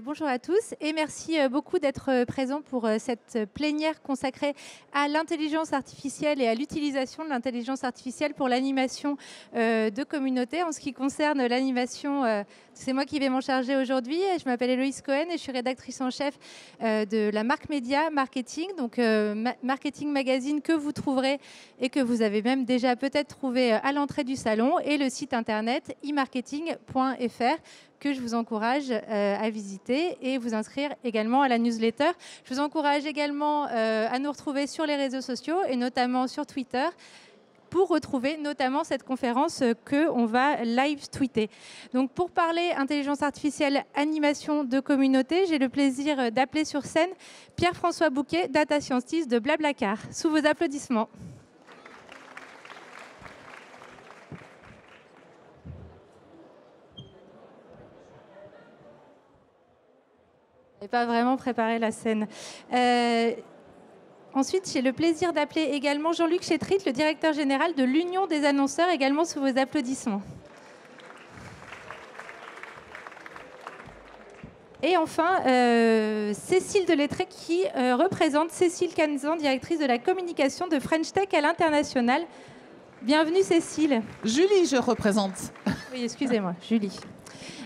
Bonjour à tous et merci beaucoup d'être présents pour cette plénière consacrée à l'intelligence artificielle et à l'utilisation de l'intelligence artificielle pour l'animation de communautés. En ce qui concerne l'animation, c'est moi qui vais m'en charger aujourd'hui. Je m'appelle Héloïse Cohen et je suis rédactrice en chef de la marque média Marketing, donc Marketing Magazine que vous trouverez et que vous avez même déjà peut-être trouvé à l'entrée du salon, et le site internet e-marketing.fr que je vous encourage à visiter et vous inscrire également à la newsletter. Je vous encourage également à nous retrouver sur les réseaux sociaux et notamment sur Twitter pour retrouver notamment cette conférence qu'on va live tweeter. Donc pour parler intelligence artificielle, animation de communauté, j'ai le plaisir d'appeler sur scène Pierre-François Bouquet, data scientist de Blablacar. Sous vos applaudissements. Je n'ai pas vraiment préparé la scène. Ensuite, j'ai le plaisir d'appeler également Jean-Luc Chétrit, le directeur général de l'Union des annonceurs, également sous vos applaudissements. Et enfin, Cécile Delettré qui représente Cécile Canzan, directrice de la communication de French Tech à l'international. Bienvenue Cécile. Julie, je représente. Oui, excusez-moi, Julie.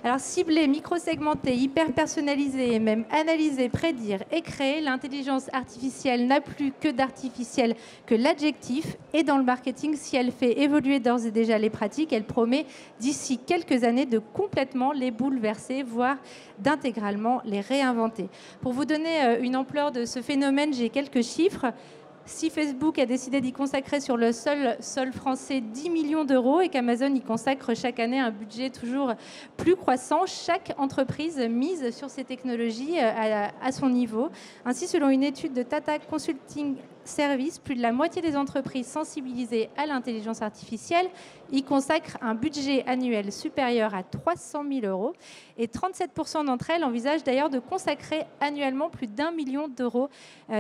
Alors, cibler, micro-segmenter, hyper-personnaliser, et même analyser, prédire et créer, l'intelligence artificielle n'a plus que d'artificiel que l'adjectif. Et dans le marketing, si elle fait évoluer d'ores et déjà les pratiques, elle promet d'ici quelques années de complètement les bouleverser, voire d'intégralement les réinventer. Pour vous donner une ampleur de ce phénomène, j'ai quelques chiffres. Si Facebook a décidé d'y consacrer sur le seul sol français 10 millions d'euros et qu'Amazon y consacre chaque année un budget toujours plus croissant, chaque entreprise mise sur ces technologies à son niveau. Ainsi, selon une étude de Tata Consulting Service, plus de la moitié des entreprises sensibilisées à l'intelligence artificielle y consacrent un budget annuel supérieur à 300 000 euros et 37% d'entre elles envisagent d'ailleurs de consacrer annuellement plus d'1 million d'euros,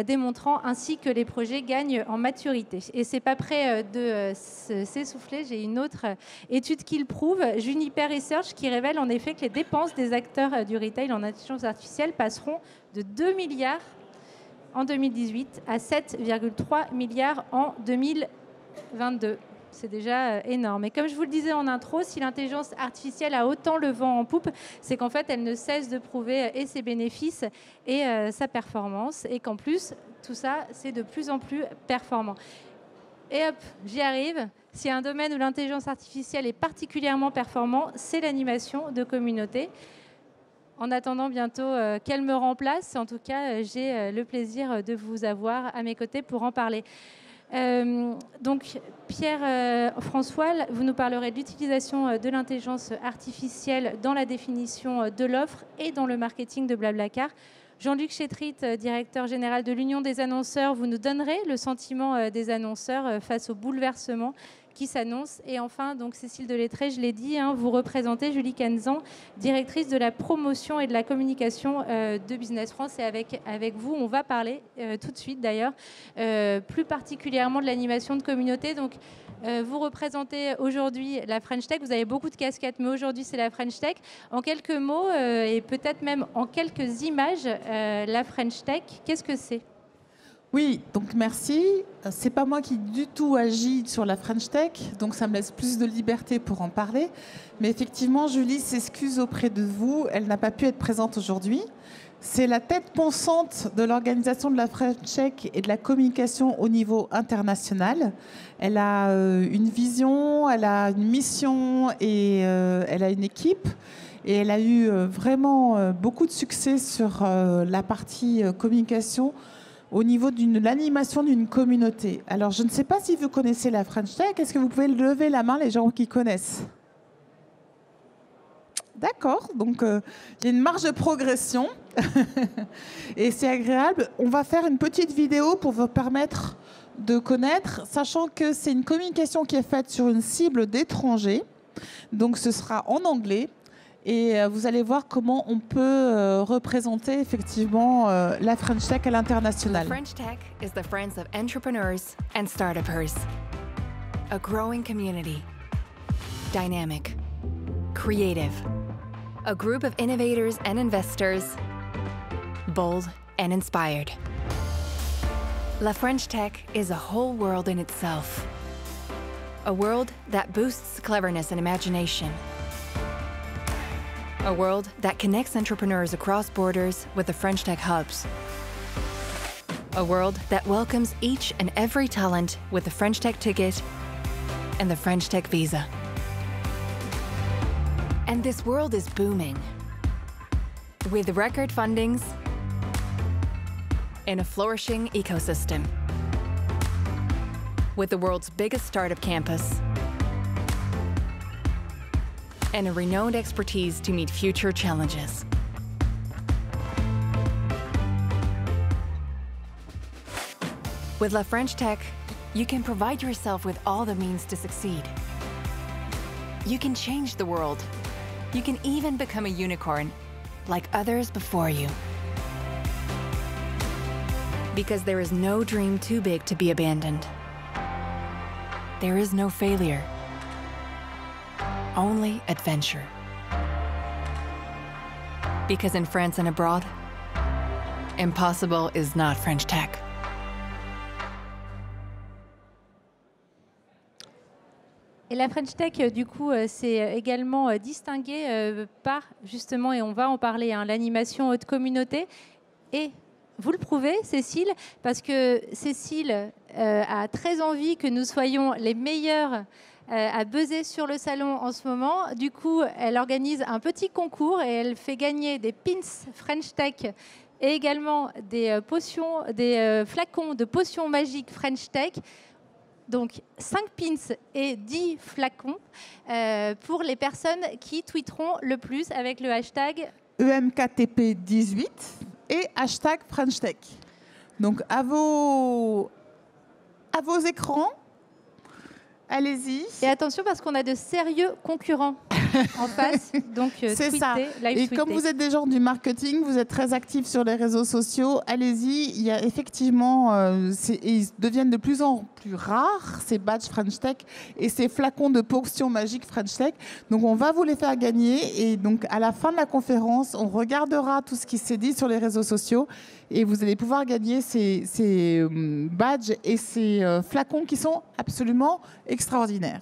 démontrant ainsi que les projets gagnent en maturité. Et c'est pas près de s'essouffler, j'ai une autre étude qui le prouve, Juniper Research, qui révèle en effet que les dépenses des acteurs du retail en intelligence artificielle passeront de 2 milliards en 2018 à 7,3 milliards en 2022. C'est déjà énorme. Et comme je vous le disais en intro, si l'intelligence artificielle a autant le vent en poupe, c'est qu'en fait, elle ne cesse de prouver et ses bénéfices et sa performance. Et qu'en plus, tout ça, c'est de plus en plus performant. Et hop, j'y arrive. S'il y a un domaine où l'intelligence artificielle est particulièrement performant, c'est l'animation de communauté. En attendant bientôt qu'elle me remplace, en tout cas, j'ai le plaisir de vous avoir à mes côtés pour en parler. Donc, Pierre-François, vous nous parlerez de l'utilisation de l'intelligence artificielle dans la définition de l'offre et dans le marketing de Blablacar. Jean-Luc Chétrit, directeur général de l'Union des annonceurs, vous nous donnerez le sentiment des annonceurs face au bouleversement qui s'annonce. Et enfin, donc Cécile Delettré, je l'ai dit, vous représentez Julie Canzan, directrice de la promotion et de la communication de Business France. Et avec vous, on va parler tout de suite d'ailleurs, plus particulièrement de l'animation de communauté. Donc, vous représentez aujourd'hui la French Tech. Vous avez beaucoup de casquettes, mais aujourd'hui, c'est la French Tech. En quelques mots, et peut-être même en quelques images, la French Tech, qu'est-ce que c'est ? Oui, donc merci. C'est pas moi qui du tout agis sur la French Tech, donc ça me laisse plus de liberté pour en parler. Mais effectivement, Julie s'excuse auprès de vous. Elle n'a pas pu être présente aujourd'hui. C'est la tête pensante de l'organisation de la French Tech et de la communication au niveau international. Elle a une vision, elle a une mission et elle a une équipe. Et elle a eu vraiment beaucoup de succès sur la partie communication au niveau de l'animation d'une communauté. Alors, je ne sais pas si vous connaissez la French Tech. Est-ce que vous pouvez lever la main, les gens qui connaissent ? D'accord, donc il y a une marge de progression. Et c'est agréable. On va faire une petite vidéo pour vous permettre de connaître, sachant que c'est une communication qui est faite sur une cible d'étrangers. Donc, ce sera en anglais. Et vous allez voir comment on peut représenter effectivement la French Tech à l'international. French Tech is the friends of entrepreneurs and startuppers. A growing community. Dynamic. Creative. a group of innovators and investors, bold and inspired. La French Tech is a whole world in itself. A world that boosts cleverness and imagination. A world that connects entrepreneurs across borders with the French Tech hubs. A world that welcomes each and every talent with the French Tech ticket and the French Tech visa. And this world is booming, with record fundings and a flourishing ecosystem, with the world's biggest startup campus and a renowned expertise to meet future challenges. With La French Tech, you can provide yourself with all the means to succeed. You can change the world. You can even become a unicorn, like others before you. Because there is no dream too big to be abandoned. There is no failure, only adventure. Because in France and abroad, impossible is not French Tech. Et la French Tech, du coup, c'est également distinguée par, justement, et on va en parler, hein, l'animation haute communauté. Et vous le prouvez, Cécile, parce que Cécile a très envie que nous soyons les meilleurs à buzzer sur le salon en ce moment. Du coup, elle organise un petit concours et elle fait gagner des pins French Tech et également des potions, des flacons de potions magiques French Tech. Donc 5 pins et 10 flacons pour les personnes qui tweeteront le plus avec le hashtag EMKTP18 et hashtag French Tech. Donc à vos écrans, allez-y. Et attention parce qu'on a de sérieux concurrents en face. Donc c'est tweetez, ça. live Et tweetez. comme vous êtes des gens du marketing, vous êtes très actifs sur les réseaux sociaux, allez-y. Il y a effectivement, ils deviennent de plus en plus rares, ces badges French Tech et ces flacons de potions magiques French Tech. Donc on va vous les faire gagner. Et donc à la fin de la conférence, on regardera tout ce qui s'est dit sur les réseaux sociaux et vous allez pouvoir gagner ces badges et ces flacons qui sont absolument extraordinaires.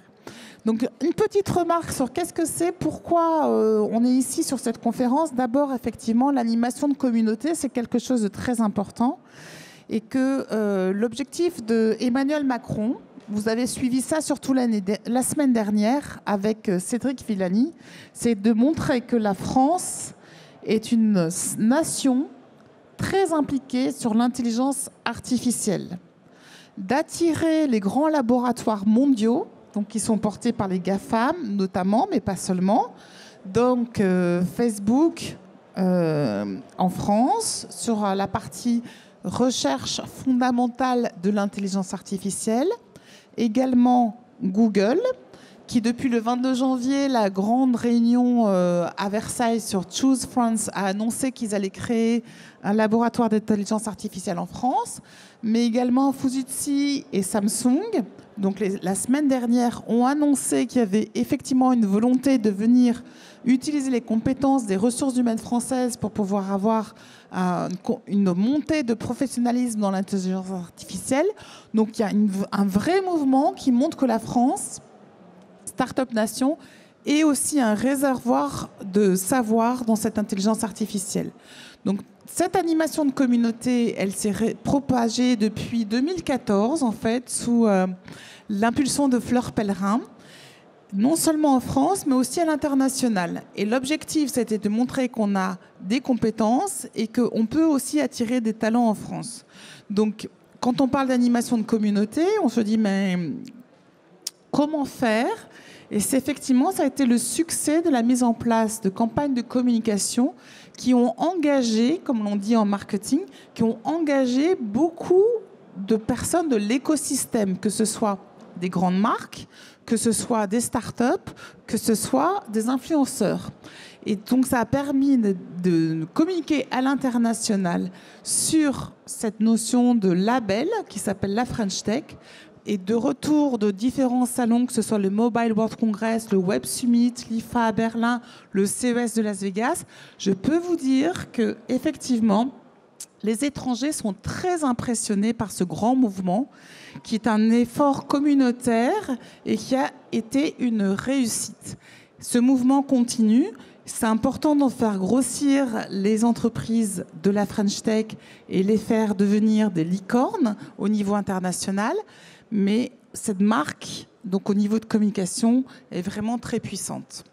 Donc, une petite remarque sur qu'est-ce que c'est, pourquoi on est ici sur cette conférence. D'abord, effectivement, l'animation de communauté, c'est quelque chose de très important. Et que l'objectif d'Emmanuel Macron, vous avez suivi ça surtout la semaine dernière avec Cédric Villani, c'est de montrer que la France est une nation très impliquée sur l'intelligence artificielle. D'attirer les grands laboratoires mondiaux, donc qui sont portés par les GAFAM notamment, mais pas seulement. Donc Facebook en France, sur la partie recherche fondamentale de l'intelligence artificielle. Également Google, qui depuis le 22 janvier, la grande réunion à Versailles sur Choose France a annoncé qu'ils allaient créer un laboratoire d'intelligence artificielle en France, mais également Fujitsu et Samsung. Donc la semaine dernière, ont annoncé qu'il y avait effectivement une volonté de venir utiliser les compétences des ressources humaines françaises pour pouvoir avoir une montée de professionnalisme dans l'intelligence artificielle. Donc il y a un vrai mouvement qui montre que la France, Start-up Nation, est aussi un réservoir de savoir dans cette intelligence artificielle. Donc cette animation de communauté, elle s'est propagée depuis 2014, en fait, sous l'impulsion de Fleur Pellerin, non seulement en France, mais aussi à l'international. Et l'objectif, c'était de montrer qu'on a des compétences et qu'on peut aussi attirer des talents en France. Donc, quand on parle d'animation de communauté, on se dit, mais comment faire ? Et c'est effectivement, ça a été le succès de la mise en place de campagnes de communication qui ont engagé, comme l'on dit en marketing, qui ont engagé beaucoup de personnes de l'écosystème, que ce soit des grandes marques, que ce soit des startups, que ce soit des influenceurs. Et donc, ça a permis de communiquer à l'international sur cette notion de label qui s'appelle la French Tech, est de retour de différents salons, que ce soit le Mobile World Congress, le Web Summit, l'IFA à Berlin, le CES de Las Vegas, je peux vous dire que effectivement, les étrangers sont très impressionnés par ce grand mouvement, qui est un effort communautaire et qui a été une réussite. Ce mouvement continue. C'est important d'en faire grossir les entreprises de la French Tech et les faire devenir des licornes au niveau international. Mais cette marque, donc au niveau de communication, est vraiment très puissante.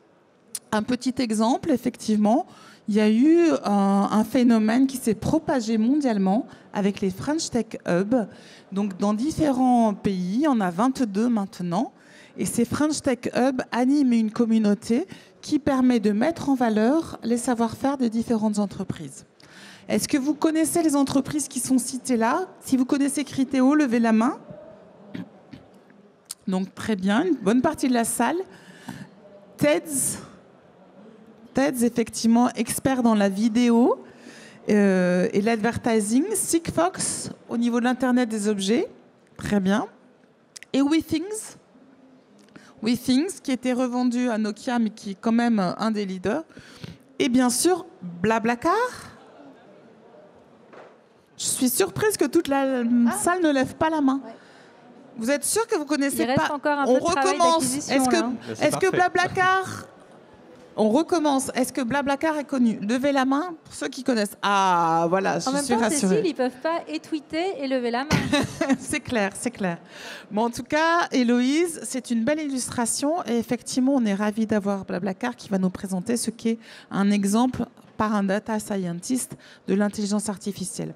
Un petit exemple, effectivement, il y a eu un phénomène qui s'est propagé mondialement avec les French Tech Hub. Donc dans différents pays, il y en a 22 maintenant. Et ces French Tech Hub animent une communauté qui permet de mettre en valeur les savoir-faire des différentes entreprises. Est-ce que vous connaissez les entreprises qui sont citées là? Si vous connaissez Criteo, levez la main. Donc très bien, une bonne partie de la salle. TEDS, effectivement, expert dans la vidéo et l'advertising. Sigfox, au niveau de l'Internet des objets. Très bien. Et WeThings, qui était revendu à Nokia, mais qui est quand même un des leaders. Et bien sûr, Blablacar. Je suis surprise que toute la salle ne lève pas la main. Ouais. Vous êtes sûr que vous connaissez pas? Il reste encore un peu de travail d'acquisition. Est-ce que Blablacar... On recommence. Est-ce que Blablacar est connu? Levez la main pour ceux qui connaissent. Ah, voilà, je suis rassurée. En même temps, Cécile, ils ne peuvent pas tweeter et lever la main. C'est clair, c'est clair. Bon, en tout cas, Héloïse, c'est une belle illustration. Et effectivement, on est ravis d'avoir Blablacar qui va nous présenter ce qu'est un exemple par un data scientist de l'intelligence artificielle.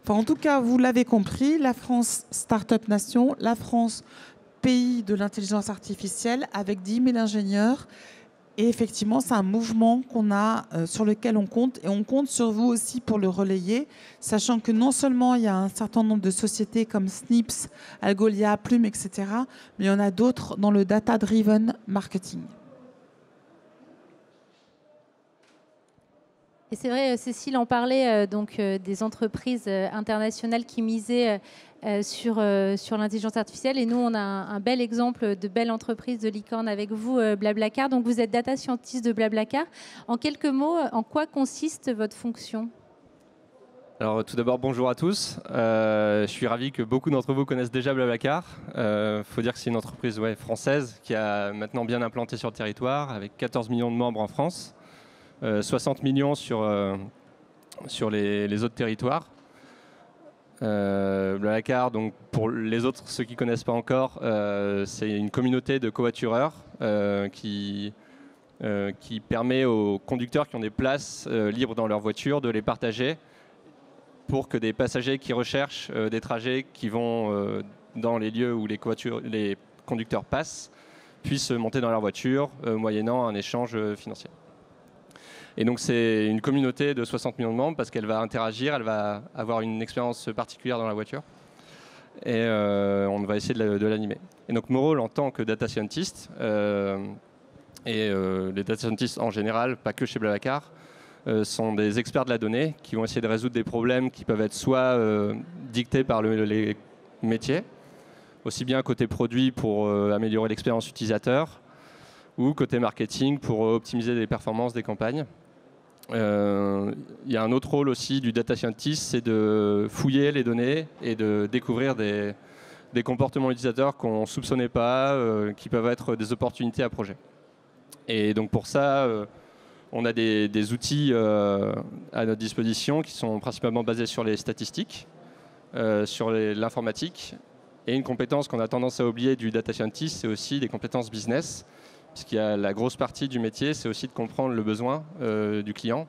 Enfin, en tout cas, vous l'avez compris, la France, start-up nation, la France, pays de l'intelligence artificielle, avec 10 000 ingénieurs. Et effectivement, c'est un mouvement qu'on a, sur lequel on compte. Et on compte sur vous aussi pour le relayer, sachant que non seulement il y a un certain nombre de sociétés comme Snips, Algolia, Plume, etc., mais il y en a d'autres dans le data-driven marketing. Et c'est vrai, Cécile en parlait des entreprises internationales qui misaient sur l'intelligence artificielle. Et nous, on a un bel exemple de belle entreprise de licorne avec vous, Blablacar. Donc, vous êtes data scientist de Blablacar. En quelques mots, en quoi consiste votre fonction? Alors, tout d'abord, bonjour à tous. Je suis ravi que beaucoup d'entre vous connaissent déjà Blablacar. Faut dire que c'est une entreprise française qui a maintenant bien implanté sur le territoire, avec 14 millions de membres en France. 60 millions sur les autres territoires. Blablacar, donc pour les autres, ceux qui ne connaissent pas encore, c'est une communauté de covoitureurs qui permet aux conductles qui ont des places libres dans leur voiture de les partager pour que des passagers qui recherchent des trajets qui vont dans les lieux où les conducteurs passent puissent monter dans leur voiture moyennant un échange financier. Et donc c'est une communauté de 60 millions de membres parce qu'elle va interagir, elle va avoir une expérience particulière dans la voiture et on va essayer de l'animer. Et donc mon rôle en tant que data scientist, et les data scientists en général, pas que chez Blablacar, sont des experts de la donnée qui vont essayer de résoudre des problèmes qui peuvent être soit dictés par les métiers, aussi bien côté produit pour améliorer l'expérience utilisateur, ou côté marketing pour optimiser les performances des campagnes. Il y a un autre rôle aussi du data scientist, c'est de fouiller les données et de découvrir des comportements utilisateurs qu'on ne soupçonnait pas, qui peuvent être des opportunités à projet. Et donc pour ça, on a des outils à notre disposition qui sont principalement basés sur les statistiques, sur l'informatique, et une compétence qu'on a tendance à oublier du data scientist, c'est aussi des compétences business. Puisqu'il y a la grosse partie du métier, c'est aussi de comprendre le besoin du client,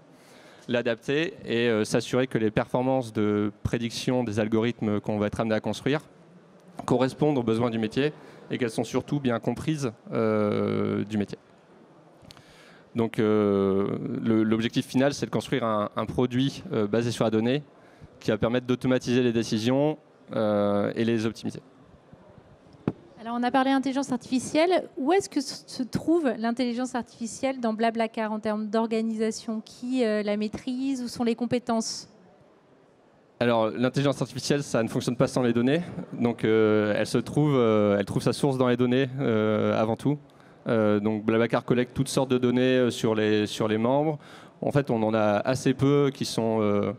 l'adapter et s'assurer que les performances de prédiction des algorithmes qu'on va être amené à construire correspondent aux besoins du métier et qu'elles sont surtout bien comprises du métier. Donc l'objectif final, c'est de construire un produit basé sur la donnée qui va permettre d'automatiser les décisions et les optimiser. Alors, on a parlé d'intelligence artificielle. Où est-ce que se trouve l'intelligence artificielle dans Blablacar en termes d'organisation? Qui la maîtrise? Où sont les compétences? Alors, l'intelligence artificielle, ça ne fonctionne pas sans les données. Donc, elle trouve sa source dans les données avant tout. Donc, Blablacar collecte toutes sortes de données sur les membres. En fait, on en a assez peu qui sont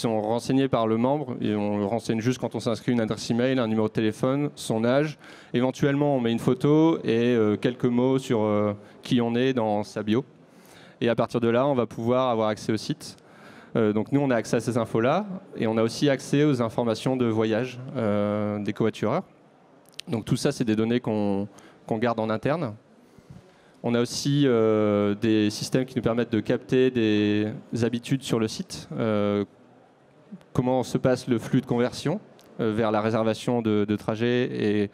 renseignés par le membre. Et on le renseigne juste quand on s'inscrit, une adresse email, un numéro de téléphone, son âge. Éventuellement, on met une photo et quelques mots sur qui on est dans sa bio. Et à partir de là, on va pouvoir avoir accès au site. Donc nous, on a accès à ces infos-là et on a aussi accès aux informations de voyage des covoitureurs. Donc tout ça, c'est des données qu'on garde en interne. On a aussi des systèmes qui nous permettent de capter des habitudes sur le site. Comment se passe le flux de conversion vers la réservation de trajet et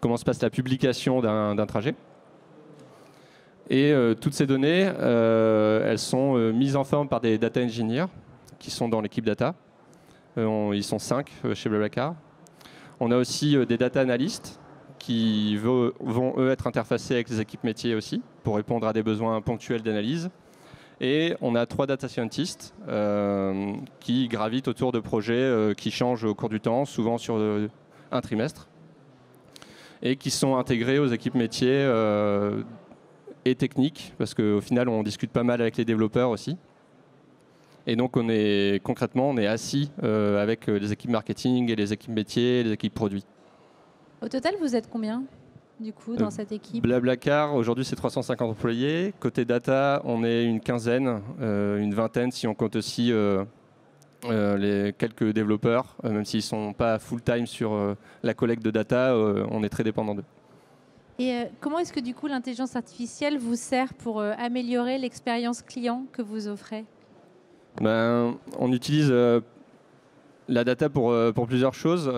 comment se passe la publication d'un trajet. Et toutes ces données, elles sont mises en forme par des data engineers qui sont dans l'équipe data. Ils sont 5 chez Blablacar. On a aussi des data analysts qui vont eux être interfacés avec les équipes métiers aussi pour répondre à des besoins ponctuels d'analyse. Et on a 3 data scientists qui gravitent autour de projets qui changent au cours du temps, souvent sur un trimestre, et qui sont intégrés aux équipes métiers et techniques, parce qu'au final, on discute pas mal avec les développeurs aussi. Et donc, concrètement, on est assis avec les équipes marketing et les équipes métiers, les équipes produits. Au total, vous êtes combien, du coup, dans cette équipe? Blablacar, aujourd'hui, c'est 350 employés. Côté data, on est une quinzaine, une vingtaine si on compte aussi les quelques développeurs, même s'ils ne sont pas full-time sur la collecte de data, on est très dépendant d'eux. Et comment est-ce que du coup l'intelligence artificielle vous sert pour améliorer l'expérience client que vous offrez? On utilise la data pour plusieurs choses.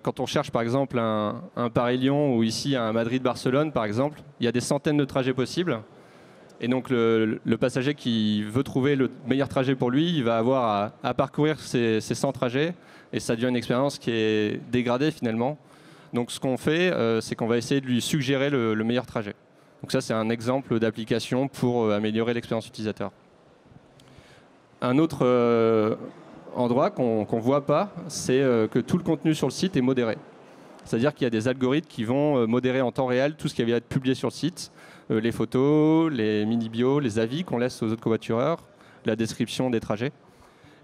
Quand on cherche par exemple un Paris-Lyon ou ici un Madrid-Barcelone par exemple, il y a des centaines de trajets possibles. Et donc le passager qui veut trouver le meilleur trajet pour lui, il va avoir à parcourir ces 100 trajets et ça devient une expérience qui est dégradée finalement. Donc ce qu'on fait, c'est qu'on va essayer de lui suggérer le meilleur trajet. Donc ça, c'est un exemple d'application pour améliorer l'expérience utilisateur. Un autre endroit qu'on ne voit pas, c'est que tout le contenu sur le site est modéré. C'est-à-dire qu'il y a des algorithmes qui vont modérer en temps réel tout ce qui va être publié sur le site. Les photos, les mini-bios, les avis qu'on laisse aux autres covoitureurs, la description des trajets.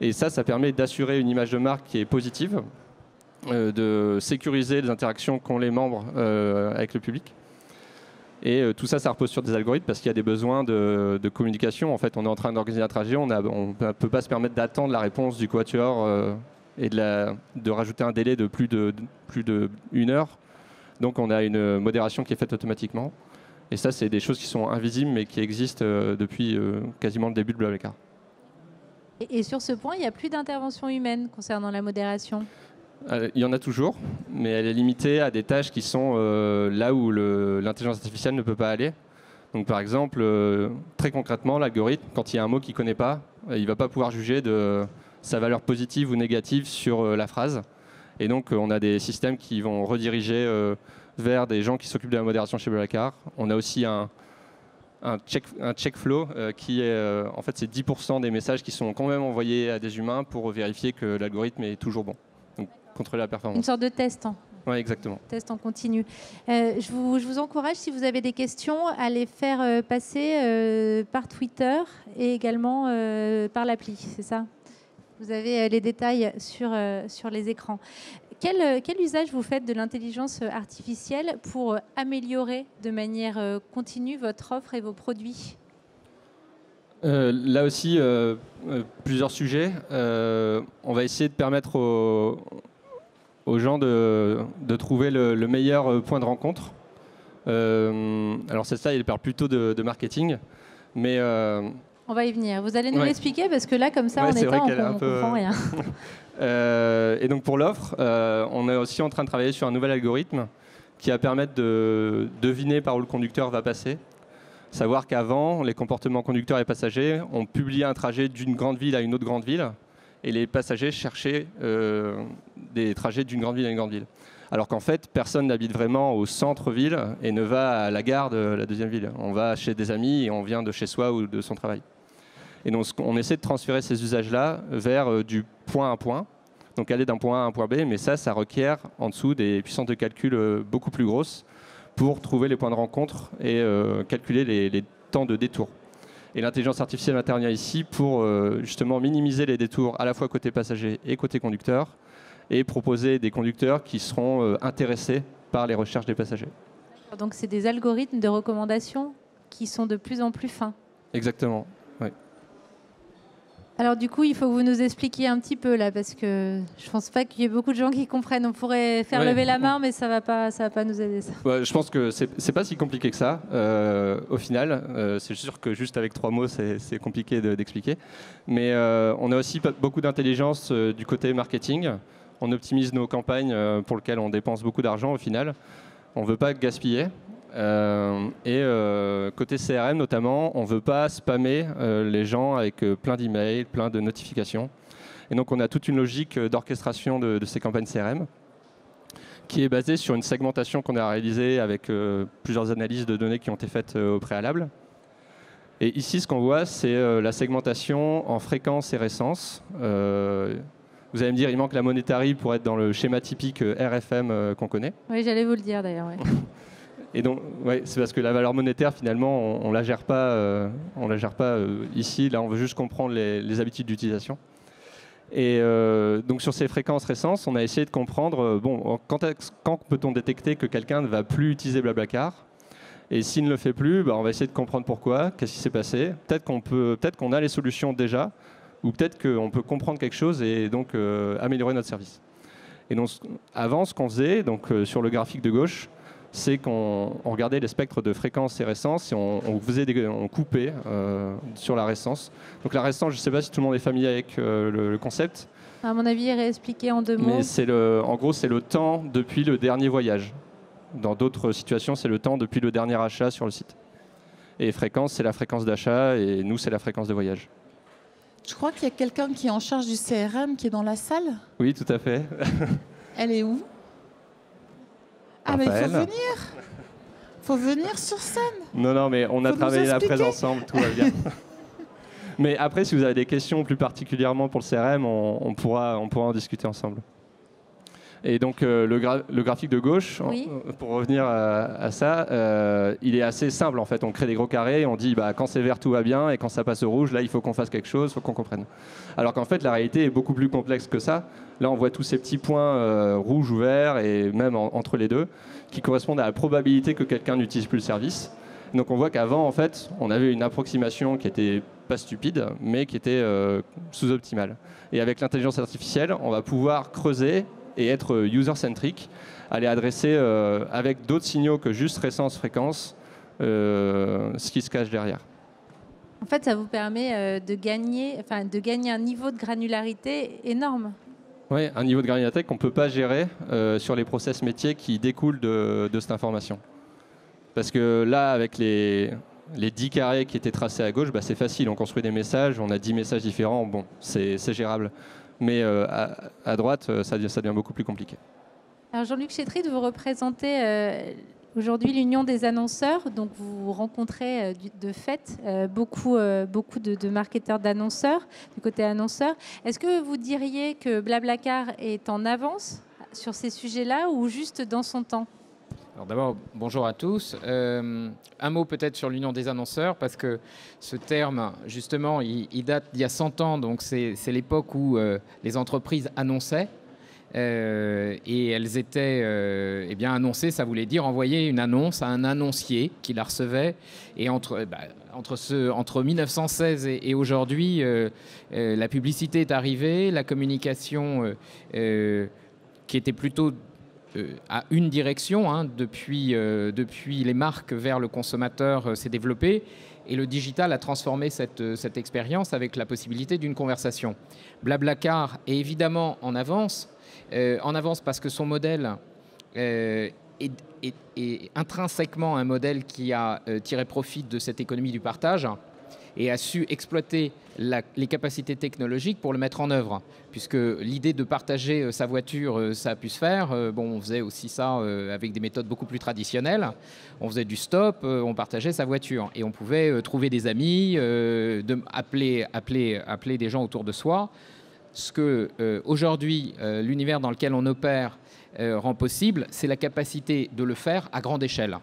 Et ça permet d'assurer une image de marque qui est positive, de sécuriser les interactions qu'ont les membres avec le public. Et tout ça repose sur des algorithmes parce qu'il y a des besoins de communication. En fait, on est en train d'organiser un trajet, on ne peut pas se permettre d'attendre la réponse du covoitureur et de rajouter un délai de plus de 1 heure. Donc on a une modération qui est faite automatiquement. Et ça, c'est des choses qui sont invisibles mais qui existent depuis quasiment le début de Blablacar. Et sur ce point, il n'y a plus d'intervention humaine concernant la modération? Il y en a toujours, mais elle est limitée à des tâches qui sont là où l'intelligence artificielle ne peut pas aller. Donc par exemple, très concrètement, l'algorithme, quand il y a un mot qu'il ne connaît pas, il ne va pas pouvoir juger de sa valeur positive ou négative sur la phrase. Et donc on a des systèmes qui vont rediriger vers des gens qui s'occupent de la modération chez Blablacar. On a aussi un check flow qui est, en fait, c'est 10% des messages qui sont quand même envoyés à des humains pour vérifier que l'algorithme est toujours bon. Donc, contrôler la performance. Une sorte de test. Oui, exactement. Test en continu. Je vous encourage, si vous avez des questions, à les faire passer par Twitter et également par l'appli, c'est ça? Vous avez les détails sur les écrans. Quel usage vous faites de l'intelligence artificielle pour améliorer de manière continue votre offre et vos produits? Là aussi, plusieurs sujets. On va essayer de permettre aux gens de trouver le meilleur point de rencontre. Alors ça, il parle plutôt de marketing, mais... on va y venir. Vous allez nous l'expliquer parce que là, comme ça, on ne comprend rien. Et donc pour l'offre, on est aussi en train de travailler sur un nouvel algorithme qui va permettre de deviner par où le conducteur va passer. Savoir qu'avant, les comportements conducteurs et passagers, on publiait un trajet d'une grande ville à une autre grande ville et les passagers cherchaient des trajets d'une grande ville à une grande ville. Alors qu'en fait, personne n'habite vraiment au centre-ville et ne va à la gare de la deuxième ville. On va chez des amis et on vient de chez soi ou de son travail. Et donc, on essaie de transférer ces usages-là vers du point à point. donc aller d'un point A à un point B, mais ça requiert en dessous des puissances de calcul beaucoup plus grosses pour trouver les points de rencontre et calculer les temps de détour. Et l'intelligence artificielle intervient ici pour justement minimiser les détours à la fois côté passager et côté conducteur, et proposer des conducteurs qui seront intéressés par les recherches des passagers. Donc c'est des algorithmes de recommandation qui sont de plus en plus fins. Exactement, oui. Alors du coup, il faut que vous nous expliquiez un petit peu là, parce que je pense pas qu'il y ait beaucoup de gens qui comprennent. On pourrait faire lever la main, mais ça va pas nous aider ça. Ouais, je pense que c'est pas si compliqué que ça. Au final, c'est sûr que juste avec 3 mots, c'est compliqué d'expliquer. Mais on a aussi beaucoup d'intelligence du côté marketing. On optimise nos campagnes pour lesquelles on dépense beaucoup d'argent au final. On veut pas gaspiller. Côté CRM notamment, on ne veut pas spammer les gens avec plein d'emails, plein de notifications. Et donc on a toute une logique d'orchestration de ces campagnes CRM qui est basée sur une segmentation qu'on a réalisée avec plusieurs analyses de données qui ont été faites au préalable. Et ici, ce qu'on voit, c'est la segmentation en fréquence et récence. Vous allez me dire, il manque la monétarie pour être dans le schéma typique RFM qu'on connaît. Oui, j'allais vous le dire d'ailleurs. Ouais. Et donc, ouais, c'est parce que la valeur monétaire, finalement, on la gère pas ici. Là, on veut juste comprendre les habitudes d'utilisation. Et donc, sur ces fréquences récentes, on a essayé de comprendre, quand peut-on détecter que quelqu'un ne va plus utiliser Blablacar? Et s'il ne le fait plus, on va essayer de comprendre pourquoi, qu'est-ce qui s'est passé. Peut-être qu'on a les solutions déjà, ou peut-être qu'on peut comprendre quelque chose et donc améliorer notre service. Et donc, avant, ce qu'on faisait, donc, sur le graphique de gauche, c'est qu'on regardait les spectres de fréquence et récence et on coupait sur la récence. Donc la récence, je ne sais pas si tout le monde est familier avec le concept. À mon avis, réexpliquer en 2 mots. Mais en gros, c'est le temps depuis le dernier voyage. Dans d'autres situations, c'est le temps depuis le dernier achat sur le site. Et fréquence, c'est la fréquence d'achat et nous, c'est la fréquence de voyage. Je crois qu'il y a quelqu'un qui est en charge du CRM qui est dans la salle. Oui, tout à fait. Elle est où? Ah, mais il faut venir. Il faut venir sur scène. Non, mais on a travaillé la presse ensemble, tout va bien. Mais après, si vous avez des questions plus particulièrement pour le CRM, on pourra en discuter ensemble. Et donc, le graphique de gauche, oui. Pour revenir à ça, il est assez simple en fait. On crée des gros carrés, on dit quand c'est vert, tout va bien, et quand ça passe au rouge, là, il faut qu'on fasse quelque chose, il faut qu'on comprenne. Alors qu'en fait, la réalité est beaucoup plus complexe que ça. Là, on voit tous ces petits points rouges ou verts, et même entre les deux, qui correspondent à la probabilité que quelqu'un n'utilise plus le service. Donc, on voit qu'avant, en fait, on avait une approximation qui était pas stupide, mais qui était sous-optimale. Et avec l'intelligence artificielle, on va pouvoir creuser et être user-centric, aller adresser avec d'autres signaux que juste récence-fréquence ce qui se cache derrière. En fait, ça vous permet de gagner un niveau de granularité énorme. Oui, un niveau de granularité qu'on ne peut pas gérer sur les process métiers qui découlent de cette information. Parce que là, avec les 10 carrés qui étaient tracés à gauche, c'est facile, on construit des messages, on a 10 messages différents, bon, c'est gérable. Mais à droite, ça devient beaucoup plus compliqué. Alors Jean-Luc Chétrid, vous représentez aujourd'hui l'Union des annonceurs. Donc vous rencontrez de fait beaucoup de marketeurs d'annonceurs, du côté annonceur. Est-ce que vous diriez que Blablacar est en avance sur ces sujets-là ou juste dans son temps ? Alors d'abord, bonjour à tous. Un mot peut-être sur l'Union des annonceurs, parce que ce terme, justement, il date d'il y a 100 ans, donc c'est l'époque où les entreprises annonçaient, et elles étaient annoncées, ça voulait dire envoyer une annonce à un annoncier qui la recevait, et entre 1916 et aujourd'hui, la publicité est arrivée, la communication qui était plutôt à une direction, depuis les marques vers le consommateur s'est développée, et le digital a transformé cette expérience avec la possibilité d'une conversation. Blablacar est évidemment en avance parce que son modèle est intrinsèquement un modèle qui a tiré profit de cette économie du partage et a su exploiter les capacités technologiques pour le mettre en œuvre. Puisque l'idée de partager sa voiture, ça a pu se faire. On faisait aussi ça avec des méthodes beaucoup plus traditionnelles. On faisait du stop, on partageait sa voiture. Et on pouvait trouver des amis, appeler des gens autour de soi. ce que aujourd'hui l'univers dans lequel on opère rend possible, c'est la capacité de le faire à grande échelle.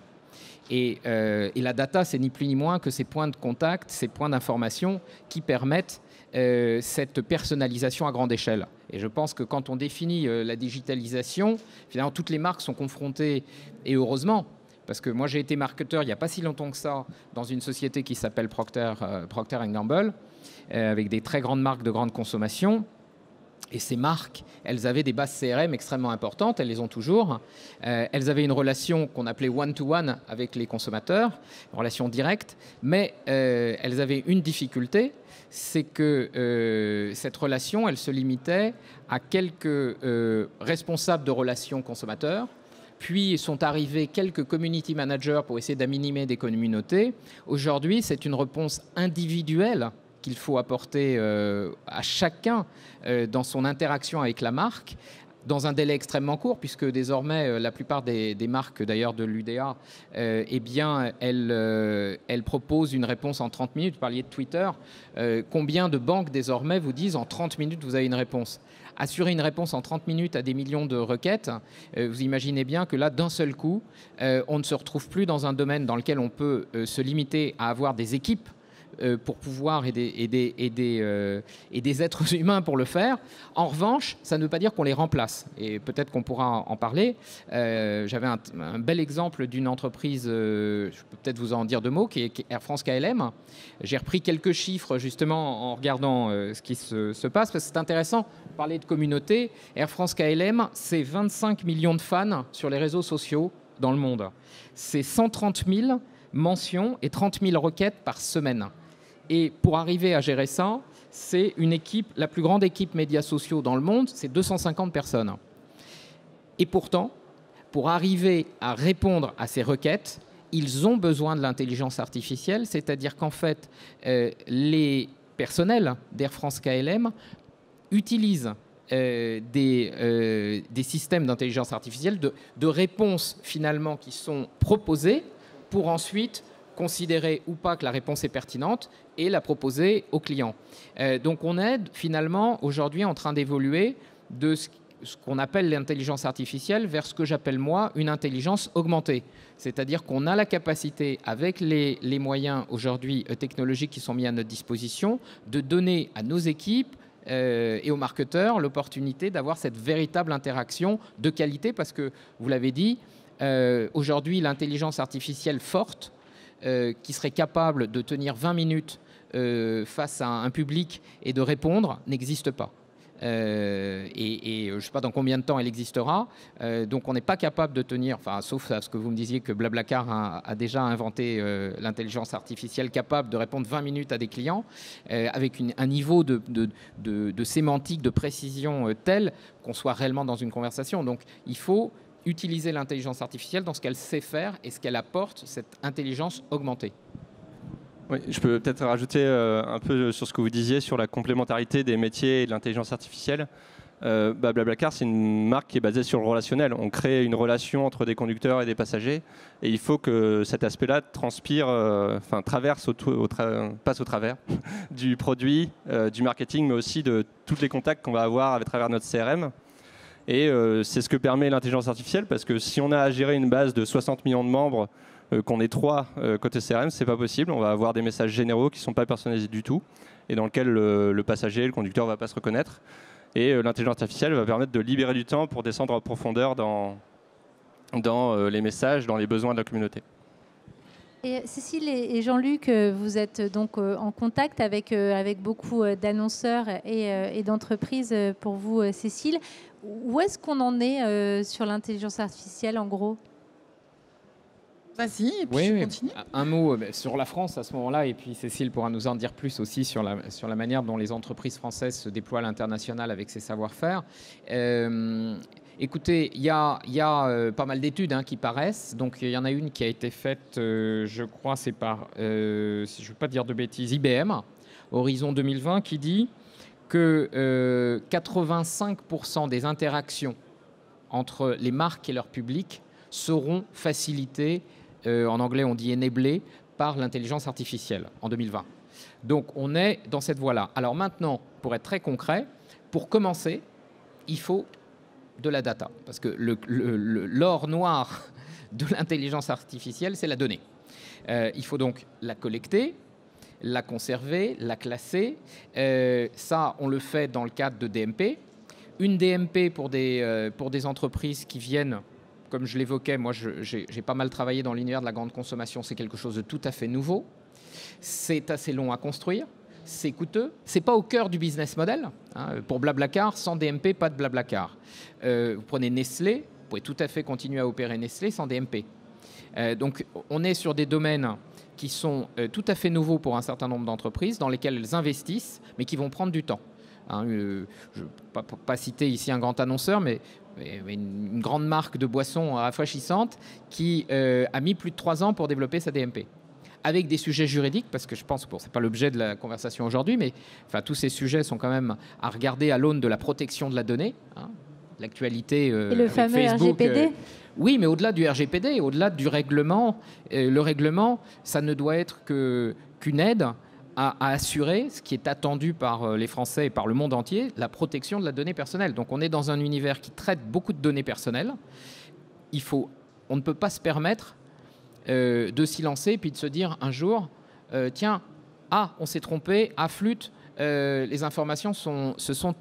Et la data, c'est ni plus ni moins que ces points de contact, ces points d'information qui permettent cette personnalisation à grande échelle. Et je pense que quand on définit la digitalisation, finalement, toutes les marques sont confrontées, et heureusement, parce que moi j'ai été marketeur il n'y a pas si longtemps que ça dans une société qui s'appelle Procter & Gamble, avec des très grandes marques de grande consommation. Et ces marques, elles avaient des bases CRM extrêmement importantes, elles les ont toujours. Elles avaient une relation qu'on appelait one-to-one avec les consommateurs, une relation directe, mais elles avaient une difficulté, c'est que cette relation, elle se limitait à quelques responsables de relations consommateurs, puis sont arrivés quelques community managers pour essayer d'animer des communautés. Aujourd'hui, c'est une réponse individuelle qu'il faut apporter à chacun dans son interaction avec la marque, dans un délai extrêmement court, puisque désormais, la plupart des marques, d'ailleurs de l'UDA, eh bien, elles proposent une réponse en 30 minutes. Vous parliez de Twitter. Combien de banques, désormais, vous disent en 30 minutes, vous avez une réponse? Assurer une réponse en 30 minutes à des millions de requêtes, vous imaginez bien que là, d'un seul coup, on ne se retrouve plus dans un domaine dans lequel on peut se limiter à avoir des équipes pour pouvoir et des êtres humains pour le faire. En revanche, ça ne veut pas dire qu'on les remplace. Et peut-être qu'on pourra en parler. J'avais un bel exemple d'une entreprise, je peux peut-être vous en dire deux mots, qui est Air France KLM. J'ai repris quelques chiffres justement en regardant ce qui se passe, parce que c'est intéressant de parler de communauté. Air France KLM, c'est 25 millions de fans sur les réseaux sociaux dans le monde. C'est 130 000 mentions et 30 000 requêtes par semaine. Et pour arriver à gérer ça, c'est une équipe, la plus grande équipe médias sociaux dans le monde, c'est 250 personnes. Et pourtant, pour arriver à répondre à ces requêtes, ils ont besoin de l'intelligence artificielle, c'est-à-dire qu'en fait, les personnels d'Air France KLM utilisent des systèmes d'intelligence artificielle, de réponses finalement qui sont proposées pour ensuite considérer ou pas que la réponse est pertinente et la proposer au client. Donc on est finalement aujourd'hui en train d'évoluer de ce qu'on appelle l'intelligence artificielle vers ce que j'appelle moi une intelligence augmentée. C'est-à-dire qu'on a la capacité, avec les moyens aujourd'hui technologiques qui sont mis à notre disposition, de donner à nos équipes et aux marketeurs l'opportunité d'avoir cette véritable interaction de qualité, parce que, vous l'avez dit, aujourd'hui l'intelligence artificielle forte, qui serait capable de tenir 20 minutes face à un public et de répondre, n'existe pas. Et je ne sais pas dans combien de temps elle existera. Donc on n'est pas capable de tenir, enfin, sauf à ce que vous me disiez que Blablacar a déjà inventé l'intelligence artificielle capable de répondre 20 minutes à des clients, avec un niveau de sémantique, de précision tel qu'on soit réellement dans une conversation. Donc il faut utiliser l'intelligence artificielle dans ce qu'elle sait faire et ce qu'elle apporte, cette intelligence augmentée. Oui, je peux peut-être rajouter un peu sur ce que vous disiez sur la complémentarité des métiers et de l'intelligence artificielle. Blablacar, c'est une marque qui est basée sur le relationnel. On crée une relation entre des conducteurs et des passagers, et il faut que cet aspect-là transpire, passe au travers du produit, du marketing, mais aussi de tous les contacts qu'on va avoir à travers notre CRM. Et c'est ce que permet l'intelligence artificielle, parce que si on a à gérer une base de 60 millions de membres, qu'on ait 3 côté CRM, c'est pas possible. On va avoir des messages généraux qui ne sont pas personnalisés du tout, et dans lesquels le passager, le conducteur ne va pas se reconnaître. Et l'intelligence artificielle va permettre de libérer du temps pour descendre en profondeur dans les messages, dans les besoins de la communauté. Et Cécile et Jean-Luc, vous êtes donc en contact avec beaucoup d'annonceurs et d'entreprises. Pour vous, Cécile, où est-ce qu'on en est sur l'intelligence artificielle, en gros ? Vas-y, et puis je continue. Un mot sur la France à ce moment-là, et puis Cécile pourra nous en dire plus aussi sur la manière dont les entreprises françaises se déploient à l'international avec ces savoir-faire. Écoutez, il y a pas mal d'études qui paraissent. Donc il y en a une qui a été faite, je crois, c'est par, si je ne veux pas dire de bêtises, IBM, Horizon 2020, qui dit que 85% des interactions entre les marques et leur public seront facilitées, en anglais on dit enablées, par l'intelligence artificielle en 2020. Donc on est dans cette voie-là. Alors maintenant, pour être très concret, Pour commencer, il faut de la data, parce que l'or noir de l'intelligence artificielle, c'est la donnée. Il faut donc la collecter, la conserver, la classer. Ça, on le fait dans le cadre de DMP. Une DMP pour des entreprises qui viennent, comme je l'évoquais, moi j'ai pas mal travaillé dans l'univers de la grande consommation, c'est quelque chose de tout à fait nouveau. C'est assez long à construire, c'est coûteux, c'est pas au cœur du business model. Hein. Pour Blablacar, sans DMP, pas de Blablacar. Vous prenez Nestlé, vous pouvez tout à fait continuer à opérer Nestlé sans DMP. Donc on est sur des domaines qui sont tout à fait nouveaux pour un certain nombre d'entreprises, dans lesquelles elles investissent, mais qui vont prendre du temps. Hein, je ne vais pas citer ici un grand annonceur, mais une grande marque de boissons rafraîchissantes qui a mis plus de 3 ans pour développer sa DMP. Avec des sujets juridiques, parce que je pense, bon, ce n'est pas l'objet de la conversation aujourd'hui, mais enfin, tous ces sujets sont quand même à regarder à l'aune de la protection de la donnée. Hein, l'actualité et le fameux Facebook, RGPD oui, mais au-delà du RGPD, au-delà du règlement, le règlement, ça ne doit être qu'une aide à assurer, ce qui est attendu par les Français et par le monde entier, la protection de la donnée personnelle. Donc on est dans un univers qui traite beaucoup de données personnelles. On ne peut pas se permettre de s'y lancer et puis de se dire un jour, tiens, on s'est trompé, flûte, les informations se sont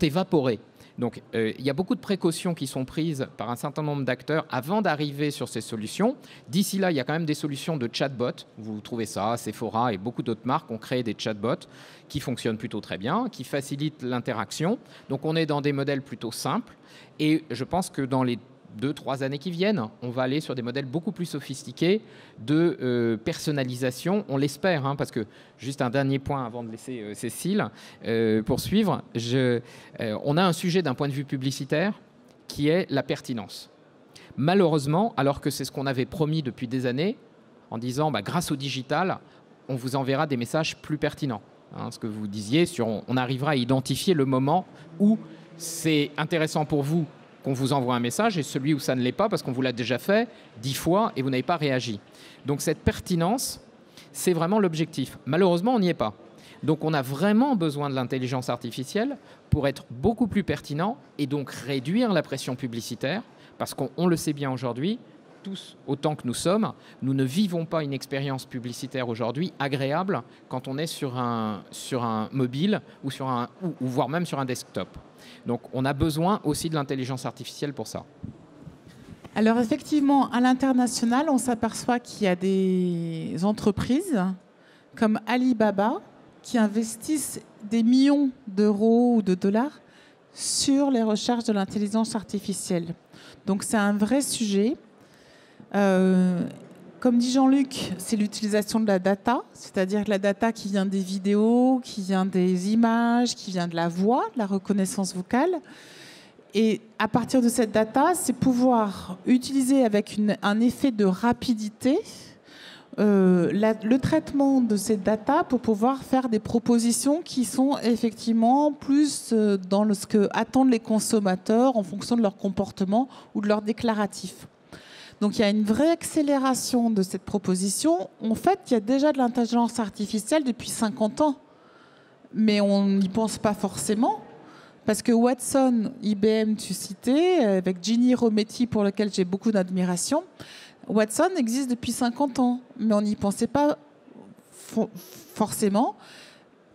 évaporées. Donc, il y a beaucoup de précautions qui sont prises par un certain nombre d'acteurs avant d'arriver sur ces solutions. D'ici là, il y a quand même des solutions de chatbot. Vous trouvez ça, Sephora et beaucoup d'autres marques ont créé des chatbots qui fonctionnent plutôt très bien, qui facilitent l'interaction. Donc, on est dans des modèles plutôt simples. Et je pense que dans les 2-3 années qui viennent, on va aller sur des modèles beaucoup plus sophistiqués de personnalisation, on l'espère, hein, parce que, juste un dernier point avant de laisser Cécile poursuivre, on a un sujet d'un point de vue publicitaire qui est la pertinence. Malheureusement, alors que c'est ce qu'on avait promis depuis des années, en disant grâce au digital, on vous enverra des messages plus pertinents. Hein, ce que vous disiez, on arrivera à identifier le moment où c'est intéressant pour vous qu'on vous envoie un message et celui où ça ne l'est pas parce qu'on vous l'a déjà fait 10 fois et vous n'avez pas réagi. Donc cette pertinence, c'est vraiment l'objectif. Malheureusement, on n'y est pas. Donc on a vraiment besoin de l'intelligence artificielle pour être beaucoup plus pertinent et donc réduire la pression publicitaire parce qu'on le sait bien aujourd'hui, tous autant que nous sommes, nous ne vivons pas une expérience publicitaire aujourd'hui agréable quand on est sur un mobile ou voire même sur un desktop. Donc on a besoin aussi de l'intelligence artificielle pour ça. Alors effectivement, à l'international, on s'aperçoit qu'il y a des entreprises comme Alibaba qui investissent des millions d'euros ou de dollars sur les recherches de l'intelligence artificielle. Donc c'est un vrai sujet. Comme dit Jean-Luc, c'est l'utilisation de la data, c'est-à-dire la data qui vient des vidéos, qui vient des images, qui vient de la voix, de la reconnaissance vocale. Et à partir de cette data, c'est pouvoir utiliser avec un effet de rapidité le traitement de cette data pour pouvoir faire des propositions qui sont effectivement plus dans ce que attendent les consommateurs en fonction de leur comportement ou de leur déclaratif. Donc il y a une vraie accélération de cette proposition. En fait, il y a déjà de l'intelligence artificielle depuis 50 ans, mais on n'y pense pas forcément. Parce que Watson, IBM, tu citais, avec Ginny Rometty, pour lequel j'ai beaucoup d'admiration, Watson existe depuis 50 ans, mais on n'y pensait pas forcément.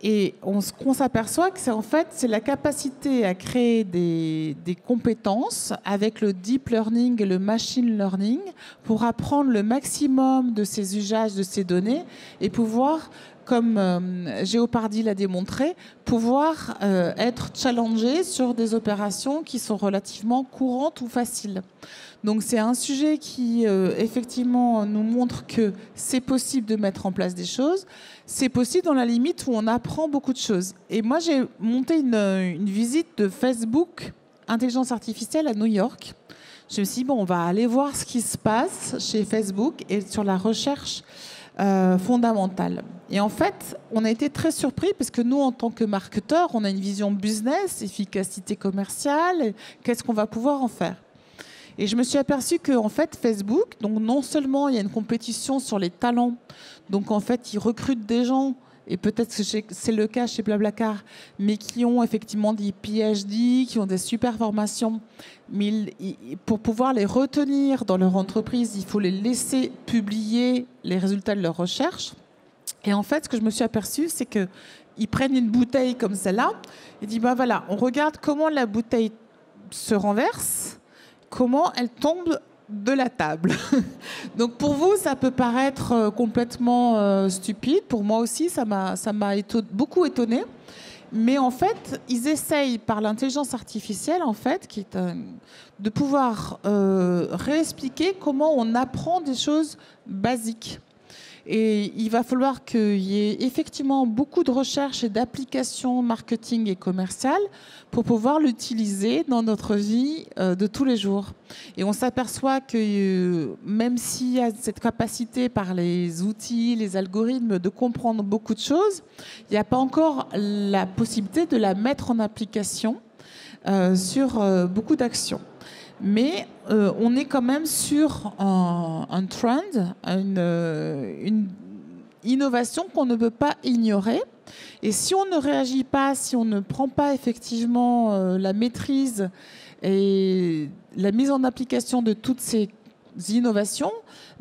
Et qu'on s'aperçoit que c'est la capacité à créer des compétences avec le deep learning et le machine learning pour apprendre le maximum de ces usages, de ces données et pouvoir, comme Géopardy l'a démontré, pouvoir être challengé sur des opérations qui sont relativement courantes ou faciles. Donc c'est un sujet qui effectivement nous montre que c'est possible de mettre en place des choses. C'est possible dans la limite où on apprend beaucoup de choses. Et moi j'ai monté une visite de Facebook Intelligence Artificielle à New York. Je me suis dit, on va aller voir ce qui se passe chez Facebook et sur la recherche fondamentale. Et en fait, on a été très surpris parce que nous, en tant que marketeurs, on a une vision business, efficacité commerciale, qu'est-ce qu'on va pouvoir en faire. Et je me suis aperçue qu'en fait, Facebook, donc non seulement il y a une compétition sur les talents, donc en fait, ils recrutent des gens et peut-être que c'est le cas chez Blablacar, mais qui ont effectivement des PhD, qui ont des super formations. Mais pour pouvoir les retenir dans leur entreprise, il faut les laisser publier les résultats de leurs recherches. Et en fait, ce que je me suis aperçue, c'est qu'ils prennent une bouteille comme celle-là et disent, ben voilà, on regarde comment la bouteille se renverse, comment elle tombe de la table. Donc pour vous, ça peut paraître complètement stupide. Pour moi aussi, ça m'a beaucoup étonné. Mais en fait, ils essayent par l'intelligence artificielle, en fait, de pouvoir réexpliquer comment on apprend des choses basiques. Et il va falloir qu'il y ait effectivement beaucoup de recherches et d'applications marketing et commerciales pour pouvoir l'utiliser dans notre vie de tous les jours. Et on s'aperçoit que même s'il y a cette capacité par les outils, les algorithmes de comprendre beaucoup de choses, il n'y a pas encore la possibilité de la mettre en application sur beaucoup d'actions. Mais on est quand même sur un trend, une innovation qu'on ne peut pas ignorer. Et si on ne réagit pas, si on ne prend pas effectivement la maîtrise et la mise en application de toutes ces innovations,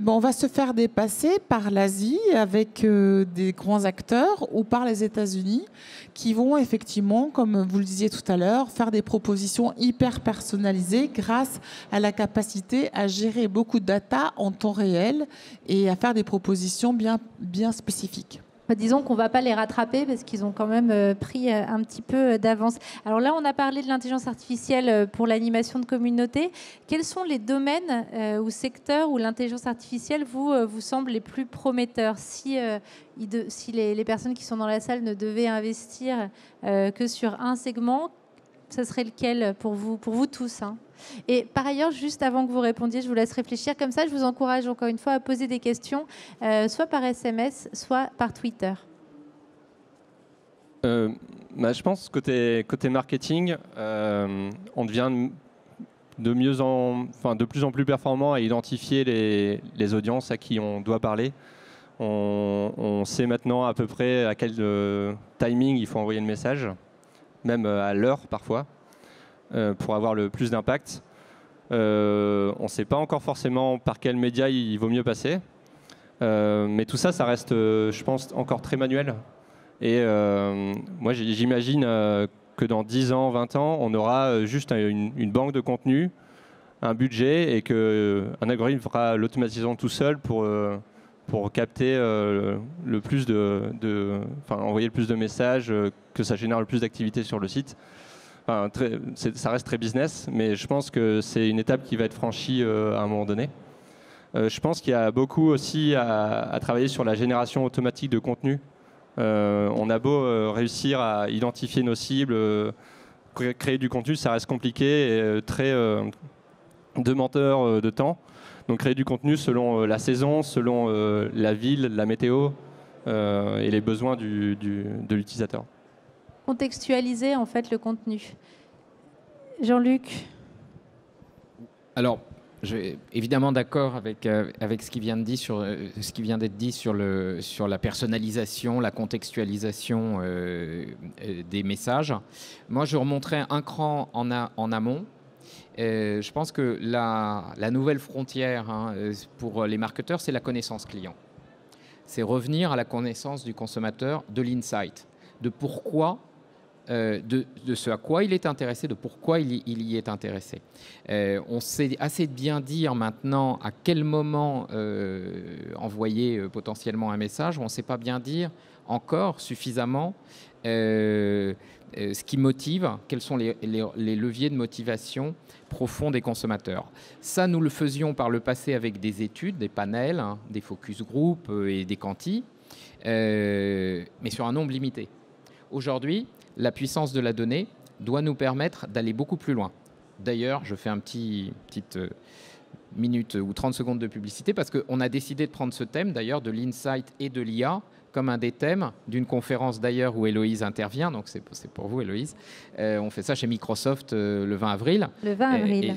on va se faire dépasser par l'Asie avec des grands acteurs ou par les États-Unis qui vont effectivement, comme vous le disiez tout à l'heure, faire des propositions hyper personnalisées grâce à la capacité à gérer beaucoup de data en temps réel et à faire des propositions bien spécifiques. Disons qu'on ne va pas les rattraper parce qu'ils ont quand même pris un petit peu d'avance. Alors là, on a parlé de l'intelligence artificielle pour l'animation de communauté. Quels sont les domaines ou secteurs où l'intelligence artificielle vous semble les plus prometteurs si les personnes qui sont dans la salle ne devaient investir que sur un segment, ce serait lequel pour vous tous, hein? Et par ailleurs, juste avant que vous répondiez, je vous laisse réfléchir. Comme ça, je vous encourage encore une fois à poser des questions, soit par SMS, soit par Twitter. Je pense côté marketing, on devient de plus en plus performant à identifier les audiences à qui on doit parler. On sait maintenant à peu près à quel timing il faut envoyer le message, même à l'heure parfois, pour avoir le plus d'impact. On ne sait pas encore forcément par quel média il vaut mieux passer. Mais tout ça, ça reste, je pense, encore très manuel. Et moi, j'imagine que dans 10 ans, 20 ans, on aura juste une banque de contenu, un budget, et qu'un algorithme fera l'automatisation tout seul pour capter le plus envoyer le plus de messages, que ça génère le plus d'activité sur le site. Ça reste très business, mais je pense que c'est une étape qui va être franchie à un moment donné. Je pense qu'il y a beaucoup aussi à travailler sur la génération automatique de contenu. On a beau réussir à identifier nos cibles, créer du contenu, ça reste compliqué et très demandeur de temps. Donc créer du contenu selon la saison, selon la ville, la météo et les besoins de l'utilisateur. Contextualiser en fait le contenu. Jean-Luc. Alors, je suis évidemment d'accord avec ce qui vient d'être dit sur la personnalisation, la contextualisation des messages. Moi, je remonterais un cran en amont. Je pense que la nouvelle frontière pour les marketeurs, c'est la connaissance client. C'est revenir à la connaissance du consommateur, de l'insight, de pourquoi, de ce à quoi il est intéressé, de pourquoi il y est intéressé. On sait assez bien dire maintenant à quel moment envoyer potentiellement un message. On ne sait pas bien dire encore suffisamment ce qui motive, quels sont les leviers de motivation profonds des consommateurs. Ça, nous le faisions par le passé avec des études, des panels, des focus group et des quantis, mais sur un nombre limité. Aujourd'hui, la puissance de la donnée doit nous permettre d'aller beaucoup plus loin. D'ailleurs, je fais une petite minute ou 30 secondes de publicité parce qu'on a décidé de prendre ce thème, d'ailleurs, de l'insight et de l'IA, comme un des thèmes d'une conférence d'ailleurs où Héloïse intervient. Donc c'est pour vous, Héloïse. On fait ça chez Microsoft le 20 avril. Le 20 avril.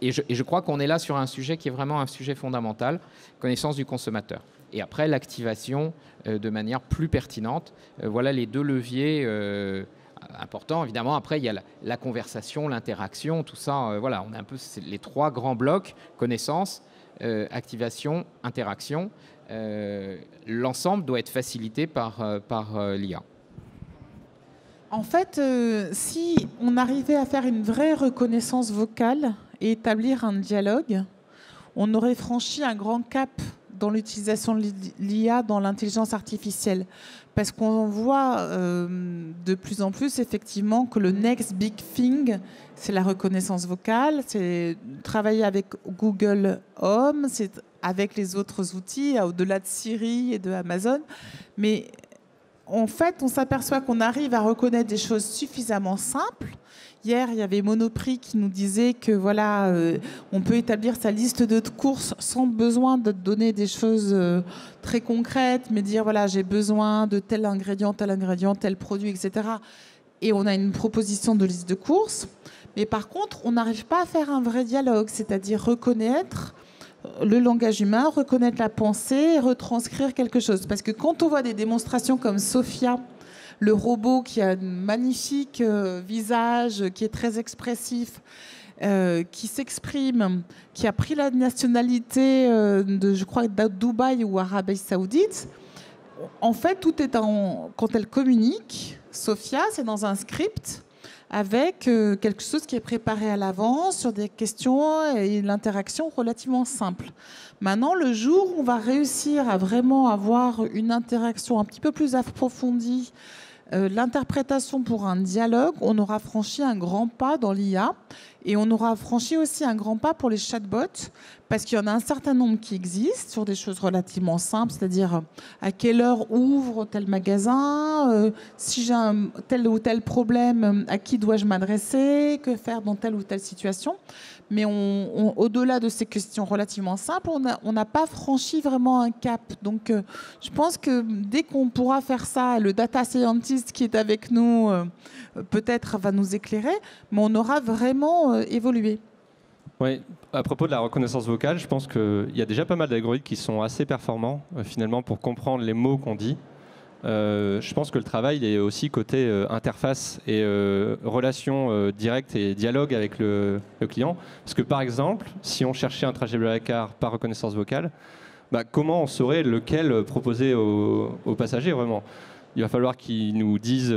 Et je crois qu'on est là sur un sujet qui est vraiment un sujet fondamental, connaissance du consommateur. et après l'activation de manière plus pertinente. Voilà les deux leviers importants. Évidemment, après, il y a la conversation, l'interaction, tout ça. Voilà, on a un peu les 3 grands blocs, connaissance, activation, interaction. L'ensemble doit être facilité par l'IA. En fait, si on arrivait à faire une vraie reconnaissance vocale et établir un dialogue, on aurait franchi un grand cap dans l'utilisation de l'IA dans l'intelligence artificielle. Parce qu'on voit de plus en plus, effectivement, que le next big thing, c'est la reconnaissance vocale, c'est travailler avec Google Home, c'est avec les autres outils, au-delà de Siri et de Amazon. Mais en fait, on s'aperçoit qu'on arrive à reconnaître des choses suffisamment simples. Hier, il y avait Monoprix qui nous disait que voilà, on peut établir sa liste de courses sans besoin de donner des choses très concrètes, mais dire voilà, j'ai besoin de tel ingrédient, tel produit, etc. Et on a une proposition de liste de courses. Mais par contre, on n'arrive pas à faire un vrai dialogue, c'est-à-dire reconnaître le langage humain, reconnaître la pensée et retranscrire quelque chose. Parce que quand on voit des démonstrations comme Sophia, le robot qui a un magnifique visage, qui est très expressif, qui s'exprime, qui a pris la nationalité de, je crois, de Dubaï ou Arabie Saoudite, en fait, tout est quand elle communique, Sophia, c'est dans un script avec quelque chose qui est préparé à l'avance sur des questions et l'interaction relativement simple. Maintenant, le jour où on va réussir à vraiment avoir une interaction un petit peu plus approfondie, l'interprétation pour un dialogue, on aura franchi un grand pas dans l'IA et on aura franchi aussi un grand pas pour les chatbots parce qu'il y en a un certain nombre qui existent sur des choses relativement simples, c'est-à-dire à quelle heure ouvre tel magasin, si j'ai tel ou tel problème, à qui dois-je m'adresser, que faire dans telle ou telle situation. Mais au-delà de ces questions relativement simples, on n'a pas franchi vraiment un cap. Donc, je pense que dès qu'on pourra faire ça, le data scientist qui est avec nous, peut-être va nous éclairer, mais on aura vraiment évolué. Oui, à propos de la reconnaissance vocale, je pense qu'il y a déjà pas mal d'algorithmes qui sont assez performants, finalement, pour comprendre les mots qu'on dit. Je pense que le travail est aussi côté interface et relation directe et dialogue avec le client. Parce que par exemple, si on cherchait un trajet Blablacar par reconnaissance vocale, comment on saurait lequel proposer aux passagers vraiment? Il va falloir qu'ils nous disent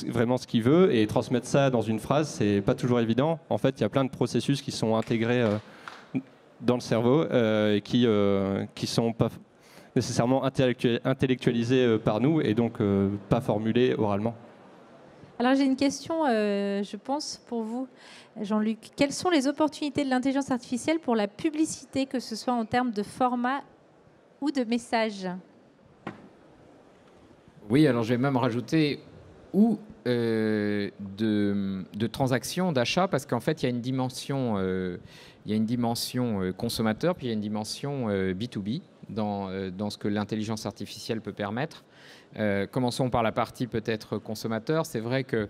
vraiment ce qu'il veut et transmettre ça dans une phrase, c'est pas toujours évident. En fait, il y a plein de processus qui sont intégrés dans le cerveau et qui sont pas nécessairement intellectualisés par nous et donc pas formulés oralement. Alors j'ai une question, je pense, pour vous, Jean-Luc. Quelles sont les opportunités de l'intelligence artificielle pour la publicité, que ce soit en termes de format ou de message? Oui, alors je vais même rajouter de transactions, d'achat, parce qu'en fait, il y a une dimension, consommateur, puis il y a une dimension B2B dans ce que l'intelligence artificielle peut permettre. Commençons par la partie peut-être consommateur. C'est vrai que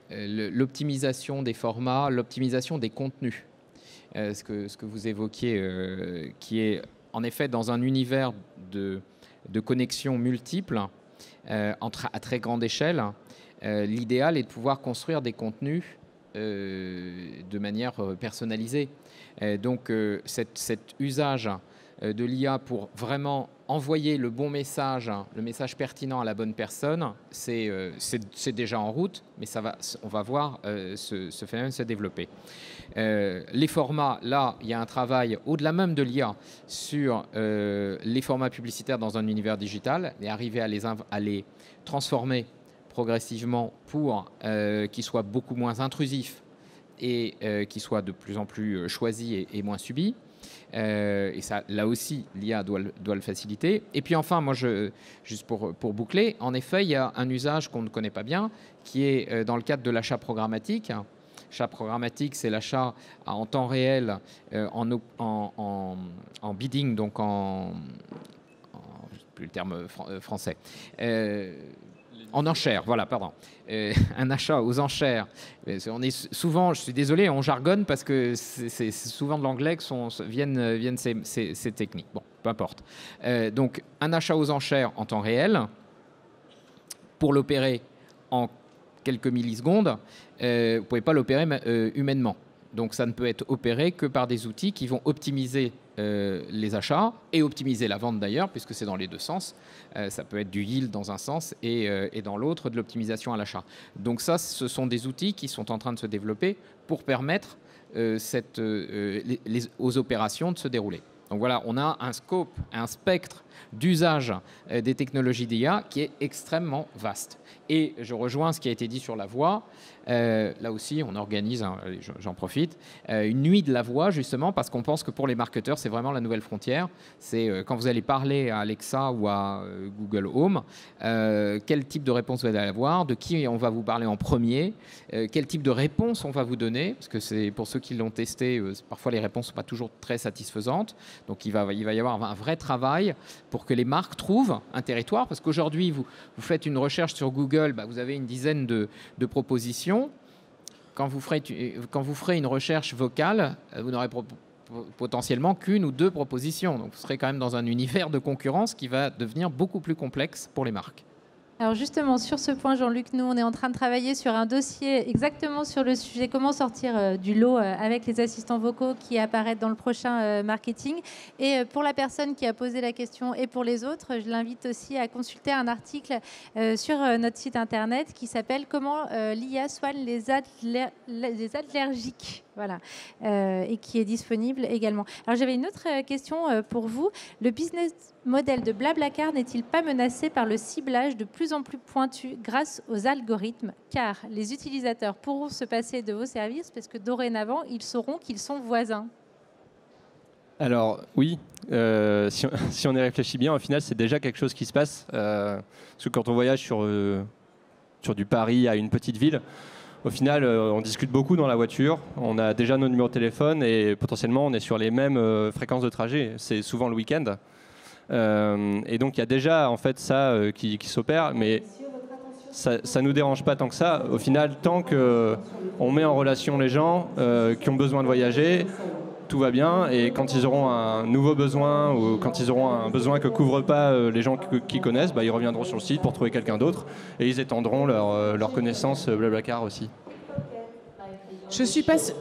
l'optimisation des formats, l'optimisation des contenus, ce que vous évoquiez, qui est en effet dans un univers de connexions multiples, à très grande échelle, l'idéal est de pouvoir construire des contenus de manière personnalisée. Donc cet usage de l'IA pour vraiment envoyer le bon message, le message pertinent à la bonne personne, c'est déjà en route, mais on va voir ce phénomène se développer. Les formats, là, il y a un travail au-delà même de l'IA sur les formats publicitaires dans un univers digital et arriver à les transformer progressivement pour qu'ils soient beaucoup moins intrusifs et qu'ils soient de plus en plus choisis et moins subis. Et ça, là aussi, l'IA doit le faciliter. Et puis enfin, moi, juste pour boucler, en effet, il y a un usage qu'on ne connaît pas bien, qui est dans le cadre de l'achat programmatique. L'achat programmatique, c'est l'achat en temps réel, en bidding, donc je ne sais plus le terme français. En enchères, voilà, pardon. Un achat aux enchères. On est souvent, je suis désolé, on jargonne parce que c'est souvent de l'anglais que viennent ces techniques. Bon, peu importe. Donc, un achat aux enchères en temps réel, pour l'opérer en quelques millisecondes, vous ne pouvez pas l'opérer humainement. Donc, ça ne peut être opéré que par des outils qui vont optimiser les achats et optimiser la vente d'ailleurs, puisque c'est dans les deux sens. Ça peut être du yield dans un sens et dans l'autre de l'optimisation à l'achat. Donc ça, ce sont des outils qui sont en train de se développer pour permettre aux opérations de se dérouler. Donc voilà, on a un scope, un spectre d'usage des technologies d'IA qui est extrêmement vaste. Et je rejoins ce qui a été dit sur la voix. Là aussi, on organise, j'en profite, une nuit de la voix, justement, parce qu'on pense que pour les marketeurs, c'est vraiment la nouvelle frontière. C'est quand vous allez parler à Alexa ou à Google Home, quel type de réponse vous allez avoir, de qui on va vous parler en premier, quel type de réponse on va vous donner, parce que c'est pour ceux qui l'ont testé, parfois les réponses ne sont pas toujours très satisfaisantes. Donc il va y avoir un vrai travail pour que les marques trouvent un territoire, parce qu'aujourd'hui, vous faites une recherche sur Google, vous avez une dizaine de propositions. Quand vous ferez une recherche vocale, vous n'aurez potentiellement qu'une ou deux propositions. Donc vous serez quand même dans un univers de concurrence qui va devenir beaucoup plus complexe pour les marques. Alors justement, sur ce point, Jean-Luc, nous, on est en train de travailler sur un dossier exactement sur le sujet comment sortir du lot avec les assistants vocaux qui apparaissent dans le prochain marketing. Et pour la personne qui a posé la question et pour les autres, je l'invite aussi à consulter un article sur notre site internet qui s'appelle « Comment l'IA soigne les allergiques ». Voilà, et qui est disponible également. Alors j'avais une autre question pour vous. Le business model de Blablacar n'est-il pas menacé par le ciblage de plus en plus pointu grâce aux algorithmes, car les utilisateurs pourront se passer de vos services parce que dorénavant, ils sauront qu'ils sont voisins? Alors oui, si on y réfléchit bien, au final, c'est déjà quelque chose qui se passe. Parce que quand on voyage sur du Paris à une petite ville, au final, on discute beaucoup dans la voiture, on a déjà nos numéros de téléphone et potentiellement on est sur les mêmes fréquences de trajet. C'est souvent le week-end. Et donc il y a déjà en fait ça qui s'opère, mais ça ne nous dérange pas tant que ça. Au final, tant qu'on met en relation les gens qui ont besoin de voyager, tout va bien. Et quand ils auront un nouveau besoin ou quand ils auront un besoin que ne couvrent pas les gens qu'ils connaissent, ils reviendront sur le site pour trouver quelqu'un d'autre et ils étendront leur connaissance Blablacar aussi.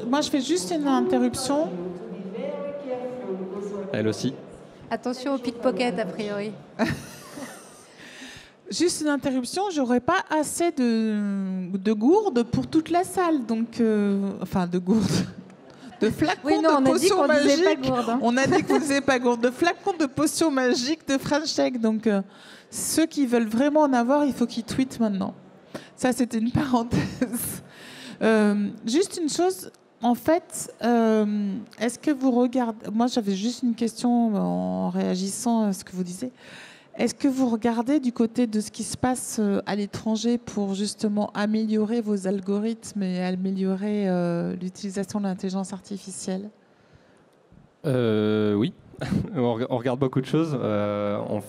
Moi, je fais juste une interruption. Elle aussi. Attention au pickpocket, a priori. Juste une interruption, j'aurais pas assez de gourdes pour toute la salle. Donc, enfin, de gourdes. De flacons de potions magiques. On a dit qu'on ne disait pas gourde. De flacons de potions magiques de French Tech. Donc, ceux qui veulent vraiment en avoir, il faut qu'ils tweetent maintenant. Ça, c'était une parenthèse. Juste une chose. En fait, est-ce que vous regardez... Moi, j'avais juste une question en réagissant à ce que vous disiez. Est-ce que vous regardez du côté de ce qui se passe à l'étranger pour justement améliorer vos algorithmes et améliorer l'utilisation de l'intelligence artificielle? Oui, on regarde beaucoup de choses. On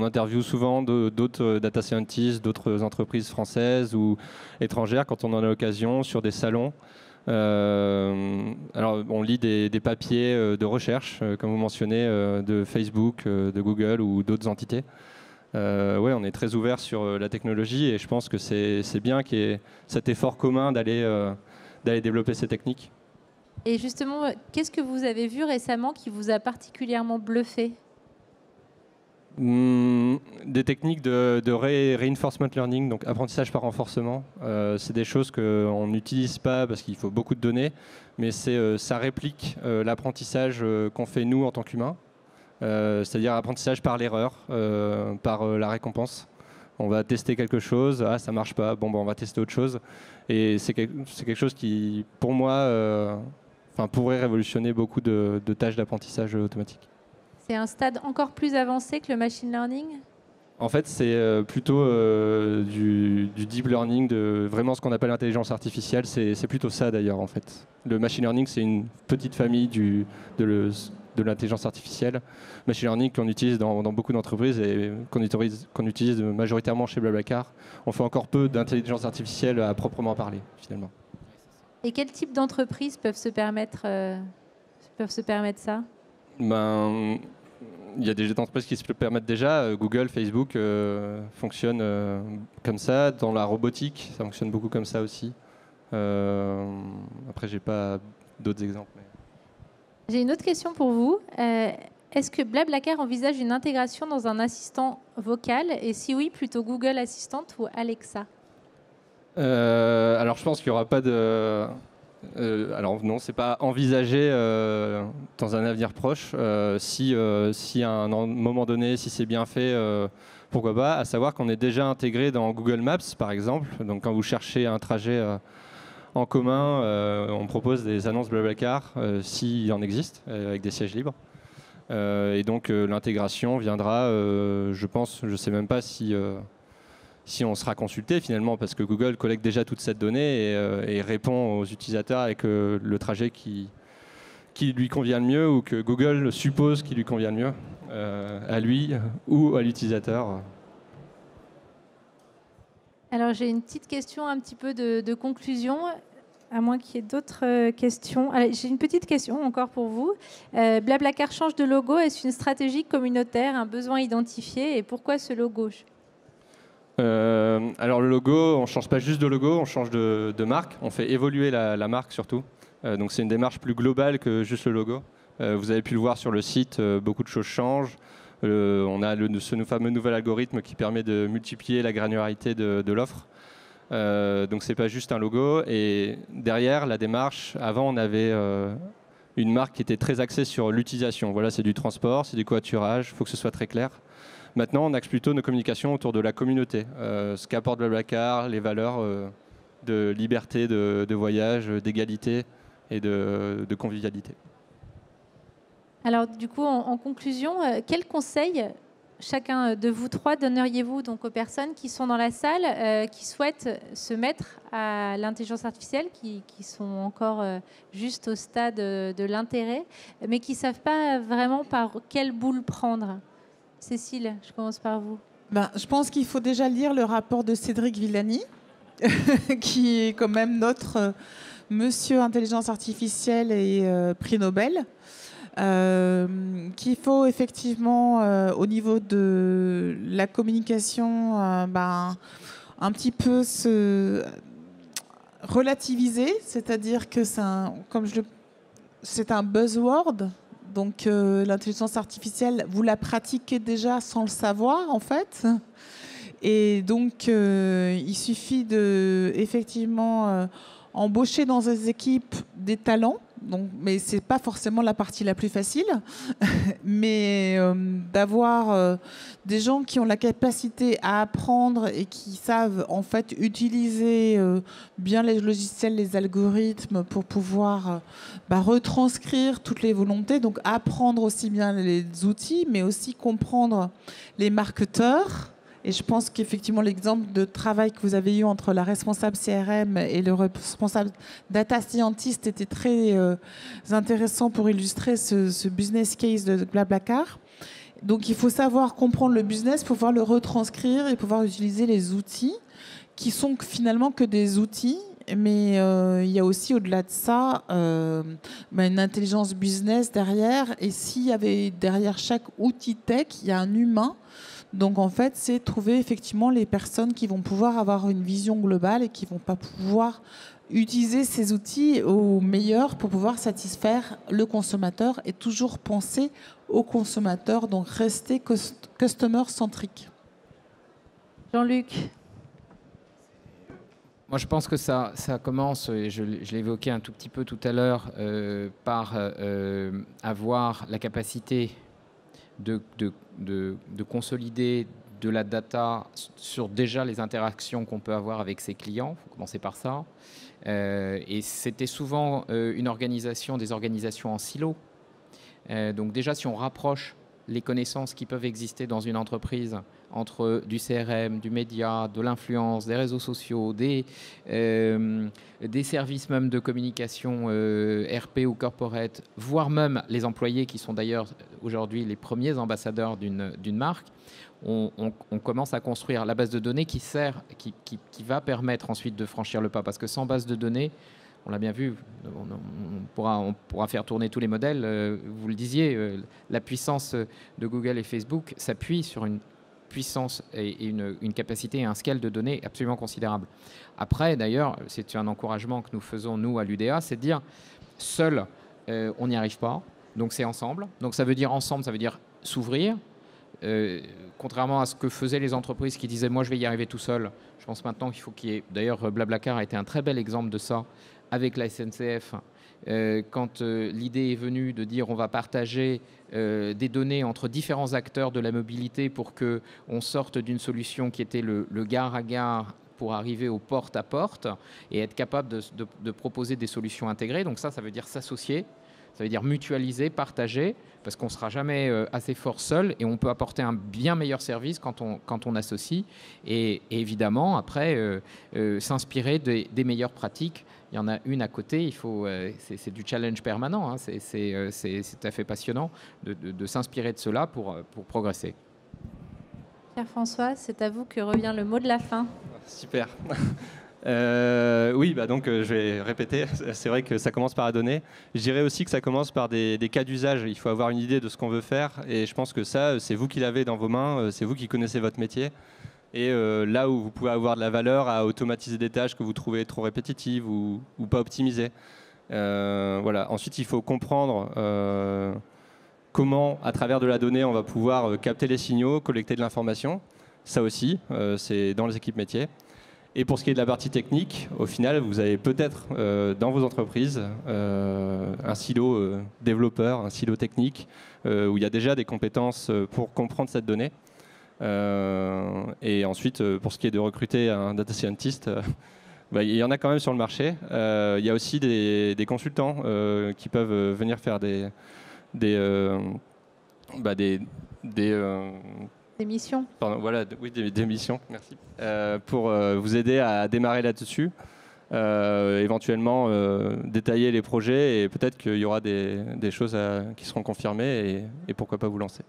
interviewe souvent d'autres data scientists, d'autres entreprises françaises ou étrangères quand on en a l'occasion sur des salons. Alors, on lit des papiers de recherche, comme vous mentionnez, de Facebook, de Google ou d'autres entités. Ouais, on est très ouvert sur la technologie et je pense que c'est bien qu'il y ait cet effort commun d'aller développer ces techniques. Et justement, qu'est-ce que vous avez vu récemment qui vous a particulièrement bluffé? Des techniques de reinforcement learning, donc apprentissage par renforcement. C'est des choses qu'on n'utilise pas parce qu'il faut beaucoup de données, mais ça réplique l'apprentissage qu'on fait nous en tant qu'humains, c'est-à-dire apprentissage par l'erreur, par la récompense. On va tester quelque chose, ça marche pas, on va tester autre chose. Et c'est quelque chose qui, pour moi, pourrait révolutionner beaucoup de tâches d'apprentissage automatique. C'est un stade encore plus avancé que le machine learning? En fait, c'est plutôt du deep learning, de vraiment ce qu'on appelle l'intelligence artificielle. C'est plutôt ça d'ailleurs, en fait. Le machine learning, c'est une petite famille de l'intelligence artificielle, machine learning qu'on utilise dans beaucoup d'entreprises et qu'on utilise majoritairement chez Blablacar. On fait encore peu d'intelligence artificielle à proprement parler, finalement. Et quel type d'entreprises peuvent se permettre ça? Ben, il y a des entreprises qui se le permettent déjà. Google, Facebook fonctionnent comme ça. Dans la robotique, ça fonctionne beaucoup comme ça aussi. Après, j'ai pas d'autres exemples. Mais... J'ai une autre question pour vous. Est-ce que Blablacar envisage une intégration dans un assistant vocal? Et si oui, plutôt Google Assistant ou Alexa? Alors, je pense qu'il n'y aura pas de... alors non, c'est pas envisagé dans un avenir proche. Si à un moment donné, si c'est bien fait, pourquoi pas. À savoir qu'on est déjà intégré dans Google Maps, par exemple. Donc quand vous cherchez un trajet en commun, on propose des annonces Blablacar s'il en existe, avec des sièges libres. Et donc l'intégration viendra, je pense, je sais même pas si on sera consulté finalement, parce que Google collecte déjà toute cette donnée et répond aux utilisateurs avec le trajet qui lui convient le mieux, ou que Google suppose qu'il lui convient le mieux, à lui ou à l'utilisateur. Alors j'ai une petite question un petit peu de conclusion, à moins qu'il y ait d'autres questions. Allez, j'ai une petite question encore pour vous. Blablacar change de logo. Est-ce une stratégie communautaire, un besoin identifié, et pourquoi ce logo? Alors le logo, on ne change pas juste de logo, on change de marque. On fait évoluer la marque surtout. Donc c'est une démarche plus globale que juste le logo. Vous avez pu le voir sur le site, beaucoup de choses changent. On a ce fameux nouvel algorithme qui permet de multiplier la granularité de l'offre. Donc c'est pas juste un logo. Et derrière la démarche, avant on avait une marque qui était très axée sur l'utilisation. Voilà, c'est du transport, c'est du covoiturage, il faut que ce soit très clair. Maintenant, on axe plutôt nos communications autour de la communauté, ce qu'apporte Blablacar, les valeurs de liberté, de voyage, d'égalité et de convivialité. Alors, du coup, en conclusion, quel conseil chacun de vous trois donneriez-vous donc aux personnes qui sont dans la salle, qui souhaitent se mettre à l'intelligence artificielle, qui sont encore juste au stade de l'intérêt, mais qui ne savent pas vraiment par quelle boule prendre? Cécile, je commence par vous. Je pense qu'il faut déjà lire le rapport de Cédric Villani, qui est quand même notre monsieur intelligence artificielle et prix Nobel. Qu'il faut effectivement, au niveau de la communication, un petit peu se relativiser, c'est-à-dire que c'est un buzzword. Donc l'intelligence artificielle, vous la pratiquez déjà sans le savoir en fait. Et donc il suffit de effectivement embaucher dans des équipes des talents. Donc, mais ce n'est pas forcément la partie la plus facile, mais d'avoir des gens qui ont la capacité à apprendre et qui savent en fait utiliser bien les logiciels, les algorithmes pour pouvoir retranscrire toutes les volontés, donc apprendre aussi bien les outils, mais aussi comprendre les marketeurs. Et je pense qu'effectivement, l'exemple de travail que vous avez eu entre la responsable CRM et le responsable data scientist était très intéressant pour illustrer ce business case de Blablacar. Donc, il faut savoir comprendre le business, pouvoir le retranscrire et pouvoir utiliser les outils qui sont finalement que des outils. Mais il y a aussi, au-delà de ça, une intelligence business derrière. Et s'il y avait derrière chaque outil tech, il y a un humain. Donc en fait, c'est trouver effectivement les personnes qui vont pouvoir avoir une vision globale et qui vont pas pouvoir utiliser ces outils au meilleur pour pouvoir satisfaire le consommateur et toujours penser au consommateur, donc rester customer-centrique. Jean-Luc. Moi, je pense que ça commence, et je l'ai évoqué un tout petit peu tout à l'heure, par avoir la capacité de consolider de la data sur déjà les interactions qu'on peut avoir avec ses clients. Il faut commencer par ça. Et c'était souvent des organisations en silo. Donc déjà, si on rapproche les connaissances qui peuvent exister dans une entreprise entre du CRM, du média, de l'influence, des réseaux sociaux, des services même de communication RP ou corporate, voire même les employés qui sont d'ailleurs aujourd'hui les premiers ambassadeurs d'une marque. On commence à construire la base de données qui va permettre ensuite de franchir le pas. Parce que sans base de données, on l'a bien vu, on pourra faire tourner tous les modèles. Vous le disiez, la puissance de Google et Facebook s'appuie sur une puissance et une capacité et un scale de données absolument considérable. Après, d'ailleurs, c'est un encouragement que nous faisons, nous, à l'UDA, c'est de dire, seul, on n'y arrive pas. Donc, c'est ensemble. Donc, ça veut dire ensemble, ça veut dire s'ouvrir. Contrairement à ce que faisaient les entreprises qui disaient « moi, je vais y arriver tout seul », je pense maintenant qu'il faut qu'il y ait… D'ailleurs, Blablacar a été un très bel exemple de ça avec la SNCF, quand l'idée est venue de dire on va partager des données entre différents acteurs de la mobilité pour qu'on sorte d'une solution qui était le gare à gare pour arriver au porte-à-porte et être capable de proposer des solutions intégrées. Donc ça veut dire s'associer. Ça veut dire mutualiser, partager, parce qu'on ne sera jamais assez fort seul et on peut apporter un bien meilleur service quand on associe. Et évidemment, après, s'inspirer des meilleures pratiques. Il y en a une à côté, c'est du challenge permanent. Hein. C'est tout à fait passionnant de s'inspirer de cela pour progresser. Pierre-François, c'est à vous que revient le mot de la fin. Super. Oui, donc je vais répéter. C'est vrai que ça commence par la donnée. Je dirais aussi que ça commence par des cas d'usage. Il faut avoir une idée de ce qu'on veut faire. Et je pense que ça, c'est vous qui l'avez dans vos mains. C'est vous qui connaissez votre métier. Et là où vous pouvez avoir de la valeur à automatiser des tâches que vous trouvez trop répétitives ou pas optimisées. Voilà. Ensuite, il faut comprendre comment, à travers de la donnée, on va pouvoir capter les signaux, collecter de l'information. Ça aussi, c'est dans les équipes métiers. Et pour ce qui est de la partie technique, au final, vous avez peut-être dans vos entreprises un silo développeur, un silo technique, où il y a déjà des compétences pour comprendre cette donnée. Et ensuite, pour ce qui est de recruter un data scientist, il y en a quand même sur le marché. Il y a aussi des consultants qui peuvent venir faire des missions. Pardon, voilà, oui, des missions, merci. Pour vous aider à démarrer là-dessus, éventuellement détailler les projets et peut-être qu'il y aura des choses qui seront confirmées et pourquoi pas vous lancer.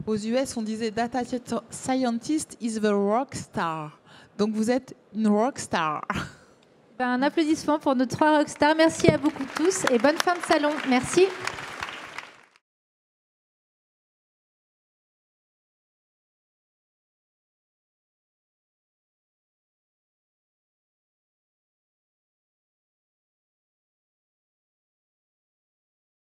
Aux US, on disait data scientist is the rock star. Donc vous êtes une rock star. Un applaudissement pour nos 3 rockstars. Merci à beaucoup tous et bonne fin de salon. Merci.